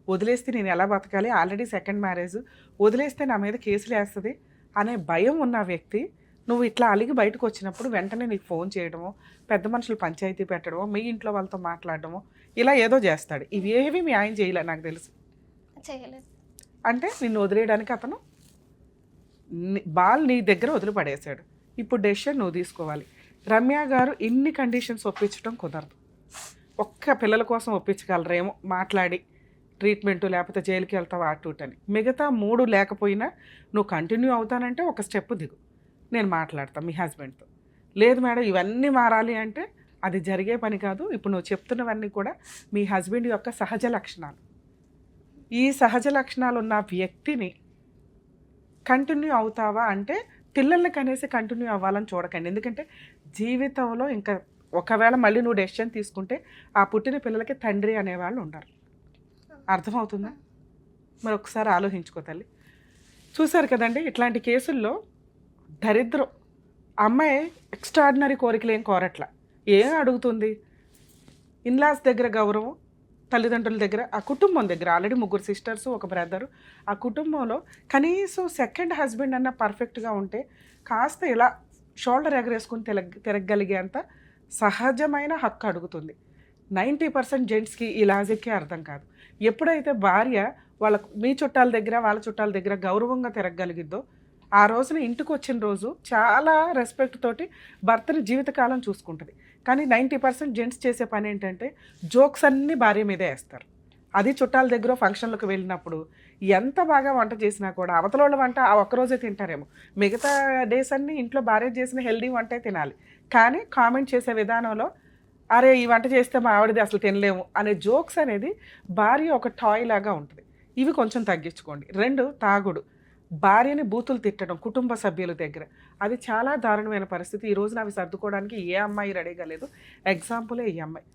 వదిలేస్తే నేను ఎలా బతకాలి, ఆల్రెడీ 2nd మ్యారేజ్, వదిలేస్తే నా మీద కేసులు వేస్తుంది అనే భయం ఉన్న వ్యక్తి నువ్వు ఇట్లా అలిగి బయటకు వచ్చినప్పుడు వెంటనే నీకు ఫోన్ చేయడమో, పెద్ద మనుషులు పంచాయతీ పెట్టడమో, మీ ఇంట్లో వాళ్ళతో మాట్లాడడమో ఇలా ఏదో చేస్తాడు. ఇవి ఏవి మీ ఆయన చేయలే నాకు తెలుసు. అంటే నిన్ను వదిలేయడానికి అతను బాల్ నీ దగ్గర వదిలిపడేశాడు. ఇప్పుడు డెసిషన్ నువ్వు తీసుకోవాలి. రమ్య గారు ఇన్ని కండిషన్స్ ఒప్పించడం కుదరదు. ఒక్క పిల్లల కోసం ఒప్పించగలరేమో మాట్లాడి, ట్రీట్మెంటు లేకపోతే జైలుకి వెళ్తావు అటూటని. మిగతా 3 లేకపోయినా నువ్వు కంటిన్యూ అవుతానంటే ఒక స్టెప్ దిగు, నేను మాట్లాడతాను మీ హస్బెండ్తో. లేదు మేడం ఇవన్నీ మారాలి అంటే అది జరిగే పని కాదు. ఇప్పుడు నువ్వు చెప్తున్నవన్నీ కూడా మీ హస్బెండ్ యొక్క సహజ లక్షణాలు. ఈ సహజ లక్షణాలు ఉన్న వ్యక్తిని కంటిన్యూ అవుతావా అంటే పిల్లల్ని కనేసి కంటిన్యూ అవ్వాలని చూడకండి. ఎందుకంటే జీవితంలో ఇంకా ఒకవేళ మళ్ళీ నువ్వు డెసిషన్ తీసుకుంటే ఆ పుట్టిన పిల్లలకి తండ్రి అనేవాళ్ళు ఉండరు. అర్థమవుతుందా? మరి ఒకసారి ఆలోచించుకో తల్లి. చూసారు కదండి, ఇట్లాంటి కేసుల్లో దరిద్రం. అమ్మాయి ఎక్స్ట్రాడినరీ కోరికలు ఏం కోరట్లా, ఏం అడుగుతుంది? ఇన్లాస్ దగ్గర గౌరవం, తల్లిదండ్రుల దగ్గర, ఆ కుటుంబం దగ్గర ఆల్రెడీ 3 సిస్టర్స్, 1 బ్రదరు, ఆ కుటుంబంలో కనీసం సెకండ్ హస్బెండ్ అన్న పర్ఫెక్ట్గా ఉంటే కాస్త ఇలా షోల్డర్ ఎగరేసుకుని తిరగగలిగేంత సహజమైన హక్కు అడుగుతుంది. 90% జెంట్స్కి ఈ లాజిక్కే అర్థం కాదు. ఎప్పుడైతే భార్య మీ చుట్టాల దగ్గర వాళ్ళ చుట్టాల దగ్గర గౌరవంగా తిరగగలిగిద్దో ఆ రోజున ఇంటికి వచ్చిన రోజు చాలా రెస్పెక్ట్ తోటి భర్తని జీవితకాలం చూసుకుంటుంది. కానీ 90% జెంట్స్ చేసే పని ఏంటంటే జోక్స్ అన్నీ భార్య మీదే వేస్తారు. అది చుట్టాల దగ్గర ఫంక్షన్లకు వెళ్ళినప్పుడు ఎంత బాగా వంట చేసినా కూడా అవతల వంట ఆ ఒక్కరోజే తింటారేమో, మిగతా డేస్ అన్నీ ఇంట్లో భార్య చేసిన హెల్దీ వంటే తినాలి. కానీ కామెంట్ చేసే విధానంలో అరే ఈ వంట చేస్తే మా ఆవిడది అసలు తినలేము అనే జోక్స్ అనేది భార్య ఒక టాయ్ లాగా ఉంటుంది. ఇవి కొంచెం తగ్గించుకోండి. 2, తాగుడు, భార్యని బూతులు తిట్టడం కుటుంబ సభ్యుల దగ్గర, అది చాలా దారుణమైన పరిస్థితి. ఈ రోజున అవి సర్దుకోవడానికి ఏ అమ్మాయి రెడీగా లేదు. ఎగ్జాంపులే ఈ అమ్మాయి.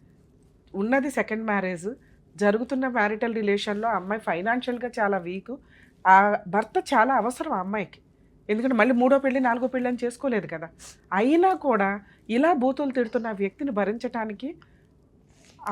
ఉన్నది సెకండ్ మ్యారేజ్, జరుగుతున్న మ్యారిటల్ రిలేషన్లో అమ్మాయి ఫైనాన్షియల్గా చాలా వీక్. ఆ భర్త చాలా అవసరం ఆ అమ్మాయికి, ఎందుకంటే మళ్ళీ 3వ పెళ్ళి 4వ పెళ్ళి అని చేసుకోలేదు కదా. అయినా కూడా ఇలా బూతులు తిడుతున్న వ్యక్తిని భరించడానికి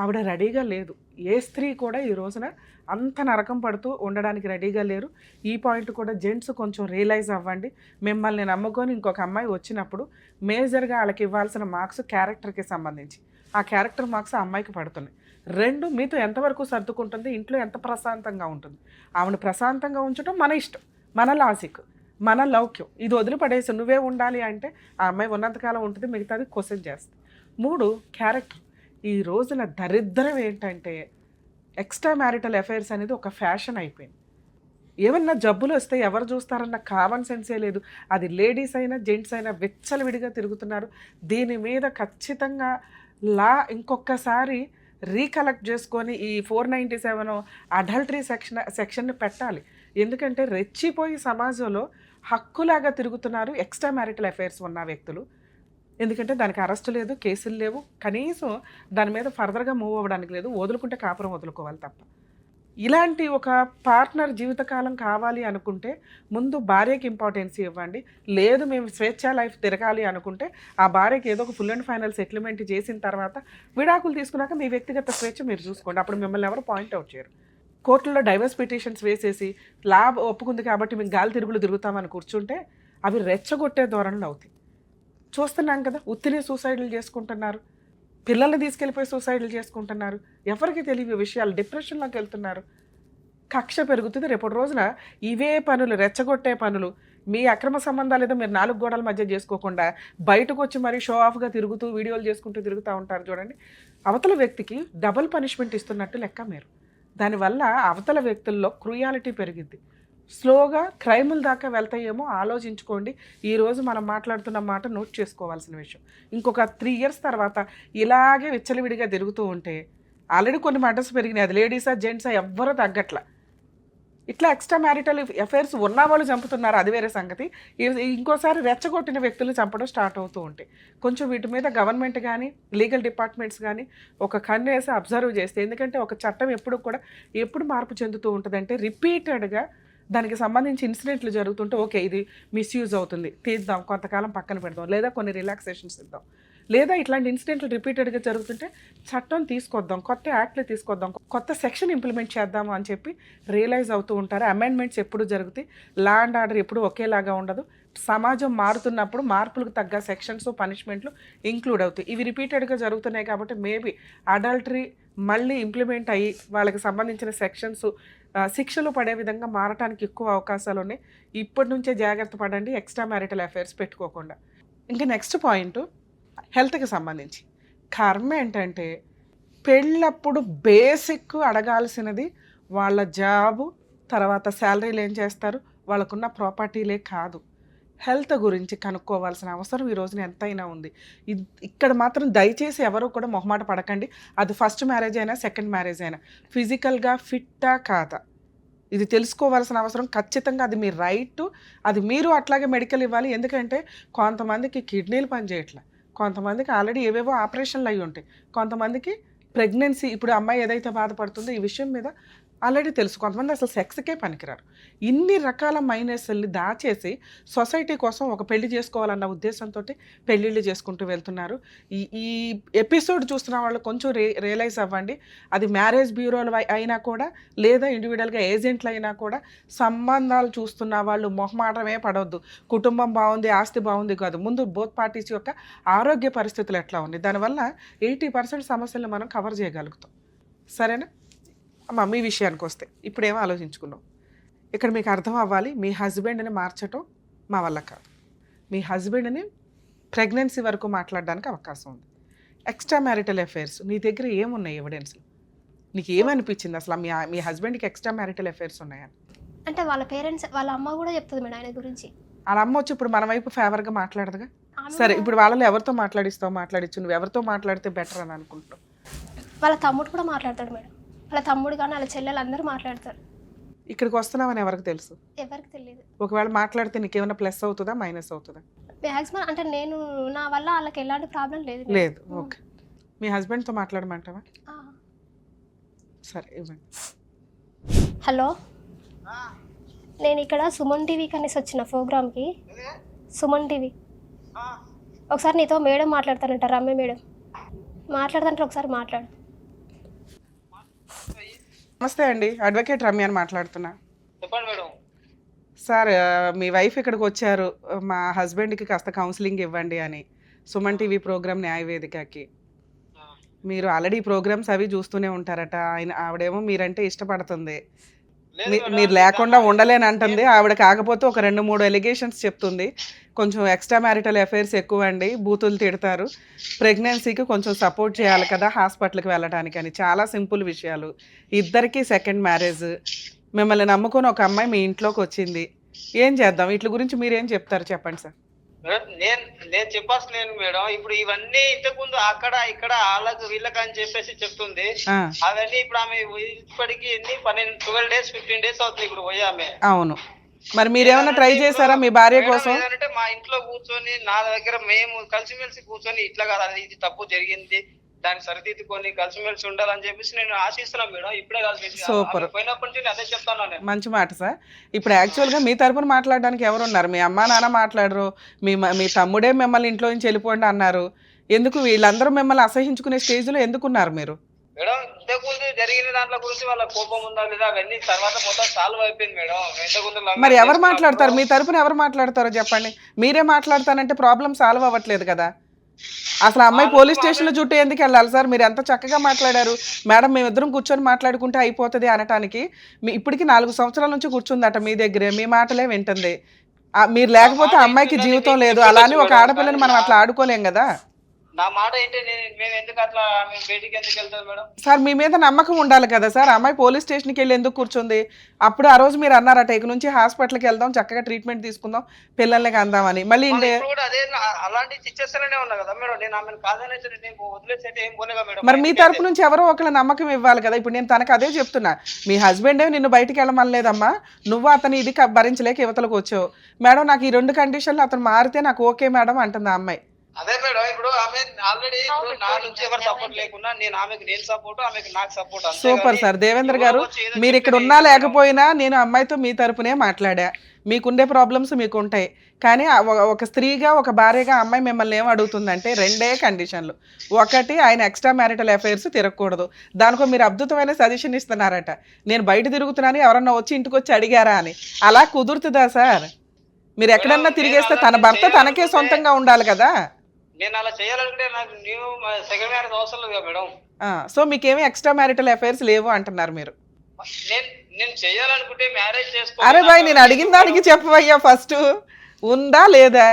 ఆవిడ రెడీగా లేదు. ఏ స్త్రీ కూడా ఈ రోజున అంత నరకం పడుతూ ఉండడానికి రెడీగా లేరు. ఈ పాయింట్ కూడా జెంట్స్ కొంచెం రియలైజ్ అవ్వండి. మిమ్మల్ని నమ్ముకొని ఇంకొక అమ్మాయి వచ్చినప్పుడు మేజర్గా వాళ్ళకి ఇవ్వాల్సిన మార్క్స్ క్యారెక్టర్కి సంబంధించి, ఆ క్యారెక్టర్ మార్క్స్ ఆ అమ్మాయికి పడుతున్నాయి. 2, మీతో ఎంతవరకు సర్దుకుంటుంది, ఇంట్లో ఎంత ప్రశాంతంగా ఉంటుంది. ఆవిడ ప్రశాంతంగా ఉంచడం మన ఇష్టం, మన లాజిక్, మన లౌక్యం. ఇది వదిలిపడేసి నువ్వే ఉండాలి అంటే ఆ అమ్మాయి ఉన్నంతకాలం ఉంటుంది, మిగతాది క్వశ్చన్ చేస్తుంది. 3, క్యారెక్టర్. ఈ రోజున దరిద్రం ఏంటంటే ఎక్స్ట్రా మ్యారిటల్ అఫైర్స్ అనేది ఒక ఫ్యాషన్ అయిపోయింది. ఏమన్నా జబ్బులు వస్తే ఎవరు చూస్తారన్న కామన్ సెన్సే లేదు. అది లేడీస్ అయినా జెంట్స్ అయినా విచ్చలవిడిగా తిరుగుతున్నారు. దీని మీద ఖచ్చితంగా ఇంకొకసారి రీకలెక్ట్ చేసుకొని ఈ 497 అడల్టరీ సెక్షన్ని పెట్టాలి. ఎందుకంటే రెచ్చిపోయి సమాజంలో హక్కులాగా తిరుగుతున్నారు ఎక్స్ట్రా మ్యారిటల్ అఫైర్స్ ఉన్న వ్యక్తులు. ఎందుకంటే దానికి అరెస్టు లేదు, కేసులు లేవు, కనీసం దాని మీద ఫర్దర్గా మూవ్ అవ్వడానికి లేదు. వదులుకుంటే కాపురం వదులుకోవాలి తప్ప. ఇలాంటి ఒక పార్ట్నర్ జీవితకాలం కావాలి అనుకుంటే ముందు భార్యకి ఇంపార్టెన్స్ ఇవ్వండి. లేదు మేము స్వేచ్ఛా లైఫ్ తిరగాలి అనుకుంటే ఆ భార్యకి ఏదో ఒక ఫుల్ అండ్ ఫైనల్ సెటిల్మెంట్ చేసిన తర్వాత విడాకులు తీసుకున్నాక మీ వ్యక్తిగత స్వేచ్ఛ మీరు చూసుకోండి. అప్పుడు మిమ్మల్ని ఎవరు పాయింట్అవుట్ చేయరు. కోర్టులో డైవర్స్ పిటిషన్స్ వేసేసి ఒప్పుకుంది కాబట్టి మేము గాలి తిరుగులు తిరుగుతామని కూర్చుంటే అవి రెచ్చగొట్టే ధోరణులు అవుతాయి. చూస్తున్నాం కదా, ఉత్తినే సూసైడ్లు చేసుకుంటున్నారు, పిల్లల్ని తీసుకెళ్ళిపోయి సూసైడ్లు చేసుకుంటున్నారు. ఎవరికి తెలియని విషయాలు, డిప్రెషన్లోకి వెళ్తున్నారు. కక్ష పెరుగుతుంది. రేపటి రోజున ఇవే పనులు, రెచ్చగొట్టే పనులు, మీ అక్రమ సంబంధాలు ఏదో మీరు 4 గోడల మధ్య చేసుకోకుండా బయటకు వచ్చి మరీ షో ఆఫ్గా తిరుగుతూ వీడియోలు చేసుకుంటూ తిరుగుతూ ఉంటారు చూడండి. అవతల వ్యక్తికి డబుల్ పనిష్మెంట్ ఇస్తున్నట్టు లెక్క మీరు. దానివల్ల అవతల వ్యక్తుల్లో క్రూయాలిటీ పెరిగిద్ది. స్లోగా క్రైముల దాకా వెళ్తాయేమో ఆలోచించుకోండి. ఈరోజు మనం మాట్లాడుతున్న మాట నోట్ చేసుకోవాల్సిన విషయం. ఇంకొక 3 years తర్వాత ఇలాగే విచ్చలవిడిగా తిరుగుతూ ఉంటే, ఆల్రెడీ కొన్ని మర్డర్స్ పెరిగినాయి, అది లేడీసా జెంట్సా ఎవ్వరూ తగ్గట్లా. ఇట్లా ఎక్స్ట్రా మ్యారిటల్ అఫైర్స్ ఉన్న వాళ్ళు చంపుతున్నారు, అది వేరే సంగతి. ఇంకోసారి రెచ్చగొట్టిన వ్యక్తులు చంపడం స్టార్ట్ అవుతూ ఉంటాయి. కొంచెం వీటి మీద గవర్నమెంట్ కానీ లీగల్ డిపార్ట్మెంట్స్ కానీ ఒక కన్ను వేసి అబ్జర్వ్ చేస్తే, ఎందుకంటే ఒక చట్టం ఎప్పుడు మార్పు చెందుతూ ఉంటుందంటే రిపీటెడ్గా దానికి సంబంధించి ఇన్సిడెంట్లు జరుగుతుంటే ఓకే ఇది మిస్యూజ్ అవుతుంది, తీద్దాం, కొంతకాలం పక్కన పెడదాం, లేదా కొన్ని రిలాక్సేషన్స్ ఇద్దాం. లేదా ఇట్లాంటి ఇన్సిడెంట్లు రిపీటెడ్గా జరుగుతుంటే చట్టం తీసుకొద్దాం, కొత్త యాక్ట్లు తీసుకొద్దాం, కొత్త సెక్షన్ ఇంప్లిమెంట్ చేద్దాము అని చెప్పి రియలైజ్ అవుతూ ఉంటారు. అమెండ్మెంట్స్ ఎప్పుడు జరుగుతాయి, లా అండ్ ఆర్డర్ ఎప్పుడు ఒకేలాగా ఉండదు. సమాజం మారుతున్నప్పుడు మార్పులకు తగ్గ సెక్షన్స్, పనిష్మెంట్లు ఇంక్లూడ్ అవుతాయి. ఇవి రిపీటెడ్గా జరుగుతున్నాయి కాబట్టి మేబీ అడల్టరీ మళ్ళీ ఇంప్లిమెంట్ అయ్యి వాళ్ళకి సంబంధించిన సెక్షన్స్ శిక్షలు పడే విధంగా మారటానికి ఎక్కువ అవకాశాలు ఉన్నాయి. ఇప్పటి నుంచే జాగ్రత్త పడండి, ఎక్స్ట్రా మ్యారిటల్ అఫైర్స్ పెట్టుకోకుండా. ఇంకా నెక్స్ట్ పాయింట్ హెల్త్కి సంబంధించి. కర్మ ఏంటంటే పెళ్ళప్పుడు బేసిక్ అడగాల్సినది వాళ్ళ జాబు, తర్వాత శాలరీలు ఏం చేస్తారు, వాళ్ళకున్న ప్రాపర్టీలే కాదు, హెల్త్ గురించి కనుక్కోవాల్సిన అవసరం ఈ రోజున ఎంతైనా ఉంది. ఇక్కడ మాత్రం దయచేసి ఎవరు కూడా మొహమాట పడకండి. అది ఫస్ట్ మ్యారేజ్ అయినా సెకండ్ మ్యారేజ్ అయినా ఫిజికల్గా ఫిట్టా కాదా ఇది తెలుసుకోవాల్సిన అవసరం ఖచ్చితంగా. అది మీ రైట్, అది మీరు అట్లాగే మెడికల్ ఇవ్వాలి. ఎందుకంటే కొంతమందికి కిడ్నీలు పనిచేయట్లే, కొంతమందికి ఆల్రెడీ ఏవేవో ఆపరేషన్లు అయి ఉంటాయి, కొంతమందికి ప్రెగ్నెన్సీ, ఇప్పుడు అమ్మాయి ఏదైతే బాధపడుతుందో ఈ విషయం మీద ఆల్రెడీ తెలుసు. కొంతమంది అసలు సెక్స్కే పనికిరారు. ఇన్ని రకాల మైనస్ని దాచేసి సొసైటీ కోసం ఒక పెళ్లి చేసుకోవాలన్న ఉద్దేశంతో పెళ్ళిళ్ళు చేసుకుంటూ వెళ్తున్నారు. ఈ ఎపిసోడ్ చూస్తున్న వాళ్ళు కొంచెం రియలైజ్ అవ్వండి. అది మ్యారేజ్ బ్యూరోలు అయినా కూడా, లేదా ఇండివిజువల్గా ఏజెంట్లు అయినా కూడా, సంబంధాలు చూస్తున్న వాళ్ళు మొహమాటమే పడవద్దు. కుటుంబం బాగుంది, ఆస్తి బాగుంది కాదు, ముందు బోత్ పార్టీస్ యొక్క ఆరోగ్య పరిస్థితులు ఎట్లా ఉంది, దానివల్ల 80% సమస్యలను మనం కవర్ చేయగలుగుతాం. సరేనా అమ్మ? మీ విషయానికి వస్తే ఇప్పుడేమో ఆలోచించుకున్నాం. ఇక్కడ మీకు అర్థం అవ్వాలి, మీ హస్బెండ్ని మార్చటం మా వల్ల కాదు. మీ హస్బెండ్ని ప్రెగ్నెన్సీ వరకు మాట్లాడడానికి అవకాశం ఉంది. ఎక్స్ట్రా మ్యారిటల్ అఫైర్స్ నీ దగ్గర ఏమున్నాయి ఎవిడెన్స్లు? నీకు ఏమనిపించింది అసలు మీ హస్బెండ్కి ఎక్స్ట్రా మ్యారిటల్ అఫైర్స్ ఉన్నాయని? అంటే వాళ్ళ పేరెంట్స్, వాళ్ళ అమ్మ కూడా చెప్తుంది మేడం ఆయన గురించి. వాళ్ళ అమ్మ వచ్చి ఇప్పుడు మన వైపు ఫేవర్గా మాట్లాడదుగా. సరే, ఇప్పుడు వాళ్ళలో ఎవరితో మాట్లాడిచ్చు, నువ్వు ఎవరితో మాట్లాడితే బెటర్ అని అనుకుంటున్నావు? వాళ్ళ తమ్ముడు కూడా మాట్లాడతాడు మేడం. వాళ్ళ తమ్ముడు కానీ వాళ్ళ చెల్లెలు అందరూ మాట్లాడతారు. ఇక్కడికి వస్తున్నావని ఎవరికి తెలుసు? ఎవరికి తెలియదు. ఒకవేళ మాట్లాడితే నీకేమైనా ప్లస్ అవుతుందా, మైనస్ అవుతుందా? మ్యాక్సిమం అంటే నేను నా వల్ల వాళ్ళకి ఎలాంటి ప్రాబ్లం లేదు. లేదు. ఓకే, మీ హస్బెండ్తో మాట్లాడమంటావా? సరే, ఇవ్వండి. హలో, నేను ఇక్కడ సుమన్ టీవీ కనేసి వచ్చిన ప్రోగ్రామ్కి. సుమన్ టీవీ ఒకసారి నీతో మేడం మాట్లాడతానంట, రమ్య మేడం మాట్లాడతానంటే ఒకసారి మాట్లాడు. నమస్తే అండి, అడ్వకేట్ రమ్య అని మాట్లాడుతున్నా. చెప్పండి మేడం. సార్, మీ వైఫ్ ఇక్కడికి వచ్చారు, మా హస్బెండ్కి కాస్త కౌన్సిలింగ్ ఇవ్వండి అని, సుమన్ టీవీ ప్రోగ్రామ్ న్యాయవేదికకి. మీరు ఆల్రెడీ ప్రోగ్రామ్స్ అవి చూస్తూనే ఉంటారట. ఆవిడేమో మీరంటే ఇష్టపడుతుంది, మీరు లేకుండా ఉండలేని అంటుంది. ఆవిడ కాకపోతే ఒక 2-3 ఎలిగేషన్స్ చెప్తుంది. కొంచెం ఎక్స్ట్రా మ్యారిటల్ అఫైర్స్ ఎక్కువ అండి, బూతులు తిడతారు, ప్రెగ్నెన్సీకి కొంచెం సపోర్ట్ చేయాలి కదా హాస్పిటల్కి వెళ్ళడానికి అని. చాలా సింపుల్ విషయాలు. ఇద్దరికి సెకండ్ మ్యారేజ్, మిమ్మల్ని నమ్ముకొని ఒక అమ్మాయి మీ ఇంట్లోకి వచ్చింది. ఏం చేద్దాం? వీటి గురించి మీరేం చెప్తారు చెప్పండి సార్. నేను చెప్పాల్సిన మేడం, ఇప్పుడు ఇవన్నీ ఇంతకుముందు అక్కడ ఇక్కడ వాళ్ళకు వీళ్ళకి అని చెప్పేసి చెప్తుంది. అవన్నీ ఇప్పుడు ఆమె ఇప్పటికి ఎన్ని 12 డేస్ 15 డేస్ అవుతుంది ఇప్పుడు పోయి ఆమె. అవును, మరి మీరేమన్నా ట్రై చేశారా మీ భార్య కోసం? ఏంటంటే మా ఇంట్లో కూర్చొని నా దగ్గర మేము కలిసిమెలిసి కూర్చొని ఇట్లా కాదు, అది ఇది తప్పు జరిగింది, దాన్ని సరిదిద్దుకొని కలిసిమెలిసి ఉండాలని చెప్పేసి నేను ఆశిస్తున్నాను మేడం. ఇప్పుడే కలిసి సూపర్, పోయినప్పటి నుంచి అదే చెప్తాను నేను. మంచి మాట సార్. ఇప్పుడు యాక్చువల్గా మీ తరపున మాట్లాడడానికి ఎవరున్నారు? మీ అమ్మా నాన్న మాట్లాడరు, మీ తమ్ముడే మిమ్మల్ని ఇంట్లో నుంచి వెళ్ళిపోండి అన్నారు. ఎందుకు వీళ్ళందరూ మిమ్మల్ని అసహించుకునే స్టేజ్లో ఎందుకున్నారు మీరు? మేడం, ఇంతకుముందు జరిగిన దాంట్లో గురించి వాళ్ళ కోపం ఉందా లేదా అవన్నీ తర్వాత మొత్తం సాల్వ్ అయిపోయింది మేడం. ఇంతకుముందు మరి ఎవరు మాట్లాడతారు? మీ తరపున ఎవరు మాట్లాడతారో చెప్పండి. మీరే మాట్లాడతానంటే ప్రాబ్లం సాల్వ్ అవ్వట్లేదు కదా. అసలు అమ్మాయి పోలీస్ స్టేషన్లో చుట్టూ ఎందుకు వెళ్ళాలి సార్? మీరు ఎంత చక్కగా మాట్లాడారు మేడం, మేమిద్దరం కూర్చొని మాట్లాడుకుంటే అయిపోతుంది అనటానికి. ఇప్పటికి 4 సంవత్సరాల నుంచి కూర్చుందట మీ దగ్గరే, మీ మాటలే వింటుంది. మీరు లేకపోతే అమ్మాయికి జీవితం లేదు. అలానే ఒక ఆడపిల్లని మనం అట్లా ఆడుకోలేం కదా. నా మాట ఏంటి, మేము ఎందుకు అట్లా బయటికి ఎందుకు వెళ్తాం మేడం? సార్, మీ మీద నమ్మకం ఉండాలి కదా సార్. అమ్మాయి పోలీస్ స్టేషన్కి వెళ్ళి ఎందుకు కూర్చుంది? అప్పుడు ఆ రోజు మీరు అన్నారట, ఇక నుంచి హాస్పిటల్కి వెళ్దాం, చక్కగా ట్రీట్మెంట్ తీసుకుందాం, పిల్లల్ని అందామని. మళ్ళీ అదే అలాంటి సిచ్యువేషన్లోనే ఉన్నా కదా మేడం. నేను ఆమెను కాదని వదిలేసి ఏం పోలేగా మేడం. మరి మీ తరపు నుంచి ఎవరో ఒకళ్ళ నమ్మకం ఇవ్వాలి కదా. ఇప్పుడు నేను తనకు అదే చెప్తున్నా, మీ హస్బెండే నిన్ను బయటికి వెళ్ళమనలేదమ్మా, నువ్వు అతని ఇది భరించలేక యువతలకు వచ్చావు. మేడం, నాకు ఈ 2 కండిషన్లు అతను మారితే నాకు ఓకే మేడం అంటుంది ఆ అమ్మాయి. అదే మేడం, ఇప్పుడు ఆమె ఆల్రెడీ నా నుంచి ఎవరు సపోర్ట్ లేకున్నా నేను ఆమెకు నేను సపోర్ట్, ఆమెకు నాకు సపోర్ట్. Super sir. దేవేంద్ర గారు, మీరు ఇక్కడ ఉన్నా లేకపోయినా నేను అమ్మాయితో మీ తరపునే మాట్లాడా. మీకుండే ప్రాబ్లమ్స్ మీకు ఉంటాయి, కానీ ఒక స్త్రీగా ఒక భార్యగా అమ్మాయి మిమ్మల్ని ఏం అడుగుతుందంటే 2 కండిషన్లు. ఒకటి, ఆయన ఎక్స్ట్రా మ్యారిటల్ అఫైర్స్ తిరగకూడదు. దానికో మీరు అద్భుతమైన సజెషన్ ఇస్తున్నారట, నేను బయట తిరుగుతున్నాను ఎవరన్నా వచ్చి ఇంటికి వచ్చి అడిగారా అని. అలా కుదురుతుందా సార్? మీరు ఎక్కడన్నా తిరిగేస్తే తన భర్త తనకే సొంతంగా ఉండాలి కదా. నేను అలా చేయాలనుకుంటే నాకు న్యూ సెకండ్ మ్యారేజ్ అవసరం లేదు మేడం. సో మీకేమీ ఎక్స్ట్రా మ్యారిటల్ అఫైర్స్ లేవు అంటున్నారు మీరు. నేను చేయాలనుకుంటే మ్యారేజ్ చేసుకో. అరే బాయ్, నేను అడిగిన దానికి చెప్పవయ్యా ఫస్ట్, ఉందా లేదా?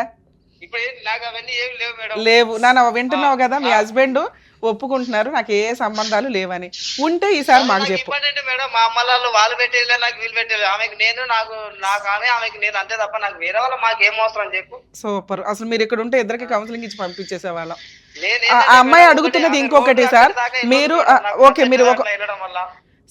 ఇప్పుడు నాకు అవన్నీ ఏమి లేవు మేడం. లేవు. నన్ను వింటున్నావు కదా, మీ హస్బెండ్ ఒప్పుకుంటున్నారు నాకు ఏ సంబంధాలు లేవని. ఉంటే ఈసారి మాకు చెప్పు. మేడం, మా అమ్మ వాళ్ళు పెట్టేది నాకు వీళ్ళు పెట్టేది. ఆమెకి నేను నాకు ఆమెకి నేను అంతే తప్ప నాకు వేరే వాళ్ళ మాకు ఏం అవసరం చెప్పు. సూపర్. అసలు మీరు ఇక్కడ ఉంటే ఇద్దరికి కౌన్సిలింగ్ ఇచ్చి పంపించేసే వాళ్ళం. ఆ అమ్మాయి అడుగుతున్నది ఇంకొకటి సార్. మీరు ఓకే,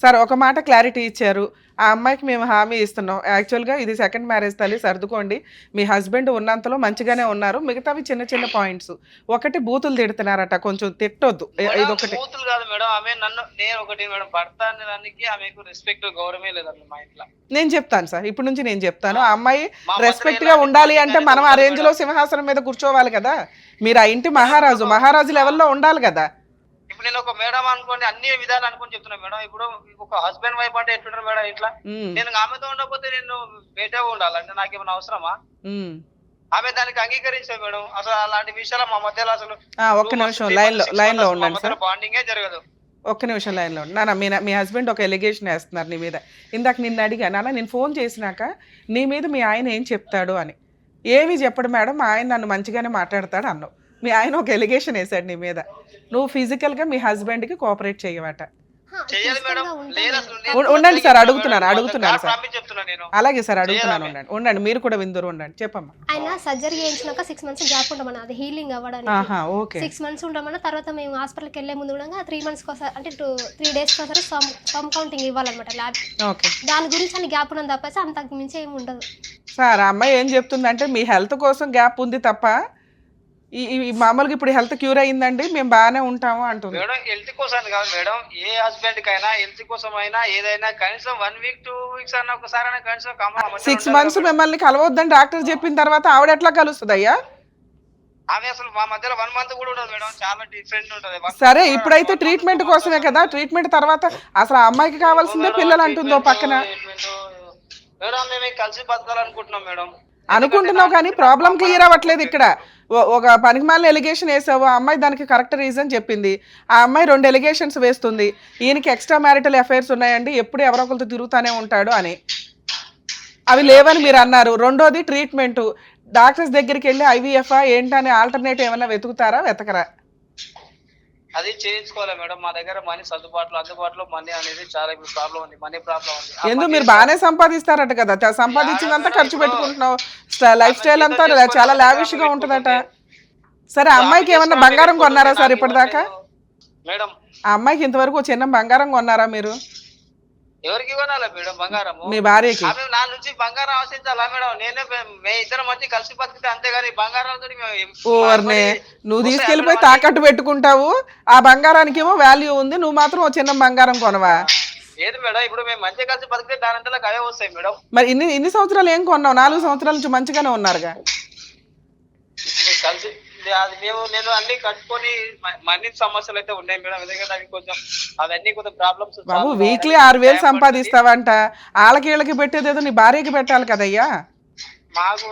సార్ ఒక మాట క్లారిటీ ఇచ్చారు. ఆ అమ్మాయికి మేము హామీ ఇస్తున్నాం. యాక్చువల్గా ఇది సెకండ్ మ్యారేజ్ తల్లి, సర్దుకోండి. మీ హస్బెండ్ ఉన్నంతలో మంచిగానే ఉన్నారు. మిగతావి చిన్న చిన్న పాయింట్స్. ఒకటి బూతులు తిడుతున్నారట, కొంచెం తిట్టొద్దు. ఇదొకటి. బూతులు కాదు మేడం, ఆమె నన్ను, నేను ఒకటి మేడం, భర్త అనే దానికి ఆమెకు రెస్పెక్ట్ గౌరవమే లేదండి మా ఇంట్లో. నేను చెప్తాను సార్, ఇప్పటి నుంచి నేను చెప్తాను. ఆ అమ్మాయి మా రెస్పెక్ట్ మధ్య గా ఎలాంటి ఉండాలి అంటే బాండింగ్ మనం ఆ అనేది రేంజ్ లో ఉండదు సింహాసనం మీద కూర్చోవాలి కదా. మీరు ఆ ఇంటి మహారాజు లెవెల్లో ఉండాలి కదా. ఇప్పుడు నేను ఒక మేడం అనుకోండి, అన్ని విధాలు అనుకుని చెప్తున్నా మేడం. ఇప్పుడు ఒక హస్బెండ్ వైఫ్ అంటే ఎట్లుంటారు మేడం ఇట్లా? నేను ఆమెతో ఉండకపోతే నేను బయట ఉండాలంటే నాకేమైనా అవసరమా? ఆమె దానికి అంగీకరించారు మేడం. అసలు అలాంటి విషయాలు మా మధ్యలో అసలు ఒక్క నిమిషం లైన్ లో ఉండండి సార్. బాండింగే జరగదు. ఒక్క నిమిషం లైన్లో ఉండి. నాన్న, మీ హస్బెండ్ ఒక ఎలిగేషన్ వేస్తున్నారు నీ మీద. ఇందాక నిన్ను అడిగా, నాన్న నేను ఫోన్ చేసినాక నీ మీద మీ ఆయన ఏం చెప్తాడు అని. ఏమీ చెప్పడు మేడం, మా ఆయన నన్ను మంచిగానే మాట్లాడతాడు అన్నావు. మీ ఆయన ఒక ఎలిగేషన్ వేసాడు నీ మీద. నువ్వు ఫిజికల్గా మీ హస్బెండ్కి కోఆపరేట్ చేయవట. చెయ్యాలి మేడం. లేదు అసలు ఉండండి సార్, అడుగుతున్నాను సార్. చెప్తున్నా నేను. అలాగే సార్, అడుగుతున్నాను. ఉండండి మీరు కూడా విందరు, ఉండండి. చెప్పమ్మా. ఆయన సర్జరీ చేయించినాక 6 months గ్యాప్ ఉండమన్నా, అది హీలింగ్ అవ్వడానికి. ఓకే. 6 months ఉండమన్నా. తర్వాత మేము హాస్పిటల్కి వెళ్ళే ముందు కూడా 3 months ఒకసారి, అంటే 3 days ఒకసారి సమ్ కౌంటింగ్ ఇవ్వాలన్నమాట ల్యాబ్. ఓకే. దాని గురించి అని గ్యాప్ ఉన్నది తప్పేసి అంతకు మించి ఏమి ఉండదు సార్. ఆ అమ్మాయి ఏం చెప్తుందంటే మీ హెల్త్ కోసం గ్యాప్ ఉంది తప్ప ఈ మామూలుగా ఇప్పుడు హెల్త్ క్యూర్ అయ్యిందండి మేము బాగానే ఉంటాము అంటుంది మేడం. హెల్త్ కోసం కాదు మేడం, ఏ హస్బెండ్ కైనా హెల్త్ కోసం అయినా ఏదైనా కనీసం 1 week 2 weeks అన్న ఒకసారి అయినా కనీసం 6 months మిమ్మల్ని కలవద్దని డాక్టర్ చెప్పిన తర్వాత ఆవిడ ఎట్లా కలుస్తుంది అయ్యా? ఆమె అసలు మా మధ్యలో 1 month కూడా ఉండదు మేడం, చాలా డిఫరెంట్ ఉంటది. సరే, ఇప్పుడైతే ట్రీట్మెంట్ కోసమే కదా. ట్రీట్మెంట్ తర్వాత అసలు ఆ అమ్మాయికి కావాల్సిందే పిల్లలు అంటుందో పక్కన. మేడం మేము కలిసి బతకాలనుకుంటున్నాం మేడం. అనుకుంటున్నావు కానీ ప్రాబ్లం క్లియర్ అవ్వట్లేదు ఇక్కడ. ఒక పనికిమాలిన ఎలిగేషన్ వేసావు, ఆ అమ్మాయి దానికి కరెక్ట్ రీజన్ చెప్పింది. ఆ అమ్మాయి 2 ఎలిగేషన్స్ వేస్తుంది. ఈయనకి ఎక్స్ట్రా మ్యారిటల్ అఫైర్స్ ఉన్నాయండి, ఎప్పుడు ఎవరో ఒకరితో తిరుగుతూనే ఉంటాడు అని. అవి లేవని మీరు అన్నారు. రెండోది ట్రీట్మెంట్. డాక్టర్స్ దగ్గరికి వెళ్ళి ఐవీఎఫ్ ఏంటనే ఆల్టర్నేటివ్ ఏమైనా వెతకరా? అది చేయించుకోవాలి మేడం. మా దగ్గర మనీ అందుబాటులో మనీ అనేది చాలా ఇప్పుడు ప్రాబ్లం ఉంది, మనీ ప్రాబ్లం ఉంది. ఎందుకు మీరు బాగానే సంపాదిస్తారట కదా, సంపాదించిందంతా ఖర్చు పెట్టుకుంటున్నావు. లైఫ్ స్టైల్ అంతా చాలా లావిష్ గా ఉంటుందట. సరే, అమ్మాయికి ఏమన్నా బంగారం కొన్నారా సార్ ఇప్పటిదాకా? మేడం, ఆ అమ్మాయికి ఇంతవరకు చిన్న బంగారం కొన్నారా మీరు? ఎవరికి కొనాలా మేడం బంగారం? మీ భార్యకి. నా నుంచి బంగారం ఆశించాలా మేడం? మే ఇద్దరం వచ్చి కలిసి బతికితే అంతేగాని బంగారంతో నువ్వు తీసుకెళ్లిపోయి తాకట్టు పెట్టుకుంటావు. ఆ బంగారానికి ఏమో వాల్యూ ఉంది, నువ్వు మాత్రం ఓ చిన్న బంగారం కొనవా? ఏది మేడం, ఇప్పుడు మేము మంచిగా కలిసి బతికితే దాని అంతా అవే వస్తాయి మేడం. మరి ఇన్ని సంవత్సరాలు ఏం కొన్నావు? 4 సంవత్సరాల నుంచి మంచిగానే ఉన్నారుగా కలిసి. అది నేను అన్ని కట్టుకొని మనీ సమస్యలు అయితే ఉన్నాయి మేడం. ఎందుకంటే అవి కొంచెం అవన్నీ కొంచెం ప్రాబ్లమ్స్. బాబు, వీక్లీ 6,000 సంపాదిస్తావంట. వాళ్ళకి పెట్టేదేదో నీ భార్యకి పెట్టాలి కదయ్యా. మాకు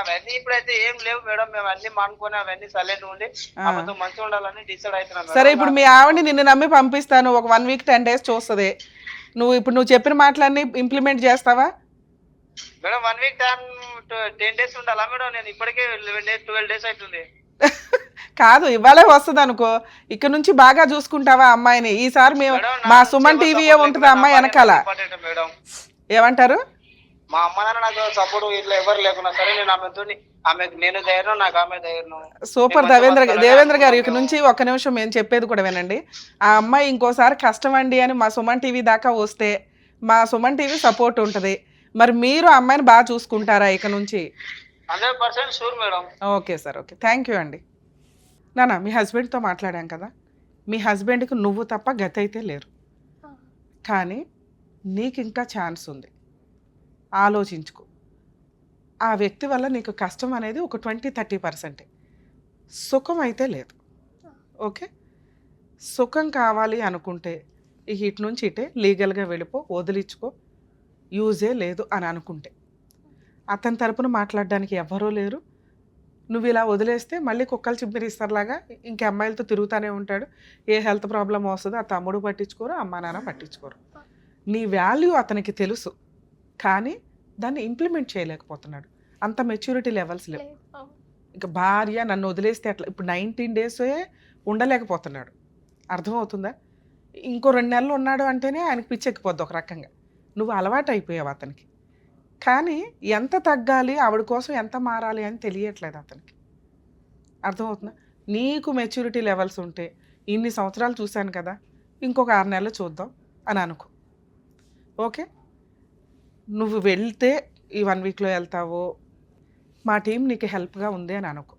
అవన్నీ ఇప్పుడైతే ఏం లేవు మేడం. మేము అన్ని మానుకొని అవన్నీ సైలెంట్ ఉండి ఆమెతో మంచిగా ఉండాలని డిసైడ్ అవుతున్నాం. సరే, ఇప్పుడు మీ ఆవిడని నిన్ను నమ్మి పంపిస్తాను, ఒక 1 week 10 days చూస్తుంది. నువ్వు చెప్పిన మాటలన్నీ ఇంప్లిమెంట్ చేస్తావా మేడం? 1 week 10 days ఉండాలా మేడం? నేను ఇప్పటికే 12 days అవుతుంది. కాదు, ఇవాళే వస్తుంది అనుకో. ఇక్కడ నుంచి బాగా చూసుకుంటావా అమ్మాయిని? ఈసారి మేము మా సుమన్ టీవీయే ఉంటుంది అమ్మాయి వెనకాల. ఏమంటారు? మా అమ్మ నాన్న నాకు సపోర్ట్ ఇట్లా ఎవరు లేకున్నా సరే నేను ఆమెకు నేను ధైర్యం, నాకు ఆమె ధైర్యం. సూపర్. దేవేంద్ర గారు, ఇక్కడ నుంచి ఒక్క నిమిషం మేము చెప్పేది కూడా వినండి. ఆ అమ్మాయి ఇంకోసారి కష్టం అండి అని మా సుమన్ టీవీ దాకా వస్తే మా సుమన్ టీవీ సపోర్ట్ ఉంటుంది. మరి మీరు అమ్మాయిని బాగా చూసుకుంటారా ఇక నుంచి? 100% sure madam. Okay sir, okay, thank you అండి. నాన్న, మీ హస్బెండ్తో మాట్లాడాం కదా. మీ హస్బెండ్కి నువ్వు తప్ప గతి అయితే లేరు, కానీ నీకు ఇంకా ఛాన్స్ ఉంది. ఆలోచించుకో. ఆ వ్యక్తి వల్ల నీకు కష్టం అనేది ఒక 20-30%. సుఖం అయితే లేదు. ఓకే, సుఖం కావాలి అనుకుంటే ఇటు నుంచి ఇటే లీగల్గా వెళ్ళిపో, వదిలించుకో. యూజే లేదు అని అనుకుంటే అతని తరపున మాట్లాడడానికి ఎవ్వరూ లేరు. నువ్వు ఇలా వదిలేస్తే మళ్ళీ కుక్కలు చిమ్మిరిస్తారులాగా ఇంక అమ్మాయిలతో తిరుగుతూనే ఉంటాడు. ఏ హెల్త్ ప్రాబ్లం వస్తుందో ఆ తమ్ముడు పట్టించుకోరు, అమ్మా నాన్న పట్టించుకోరు. నీ వాల్యూ అతనికి తెలుసు, కానీ దాన్ని ఇంప్లిమెంట్ చేయలేకపోతున్నాడు. అంత మెచ్యూరిటీ లెవెల్స్ లేవు. ఇక భార్య నన్ను వదిలేస్తే అట్లా ఇప్పుడు 19 days ఉండలేకపోతున్నాడు. అర్థమవుతుందా? ఇంకో 2 నెలలు ఉన్నాడు అంటేనే ఆయనకు పిచ్చెక్కిపోద్ది ఒక రకంగా. నువ్వు అలవాటు అయిపోయావు అతనికి. కానీ ఎంత తగ్గాలి, ఆవిడ కోసం ఎంత మారాలి అని తెలియట్లేదు అతనికి. అర్థమవుతుందా? నీకు మెచ్యూరిటీ లెవెల్స్ ఉంటే ఇన్ని సంవత్సరాలు చూశాను కదా, ఇంకొక 6 నెలలు చూద్దాం. అని అనుకో. ఓకే, నువ్వు వెళ్తే ఈ 1 వీక్లో వెళ్తావో, మా టీం నీకు హెల్ప్గా ఉంది అని అనుకో.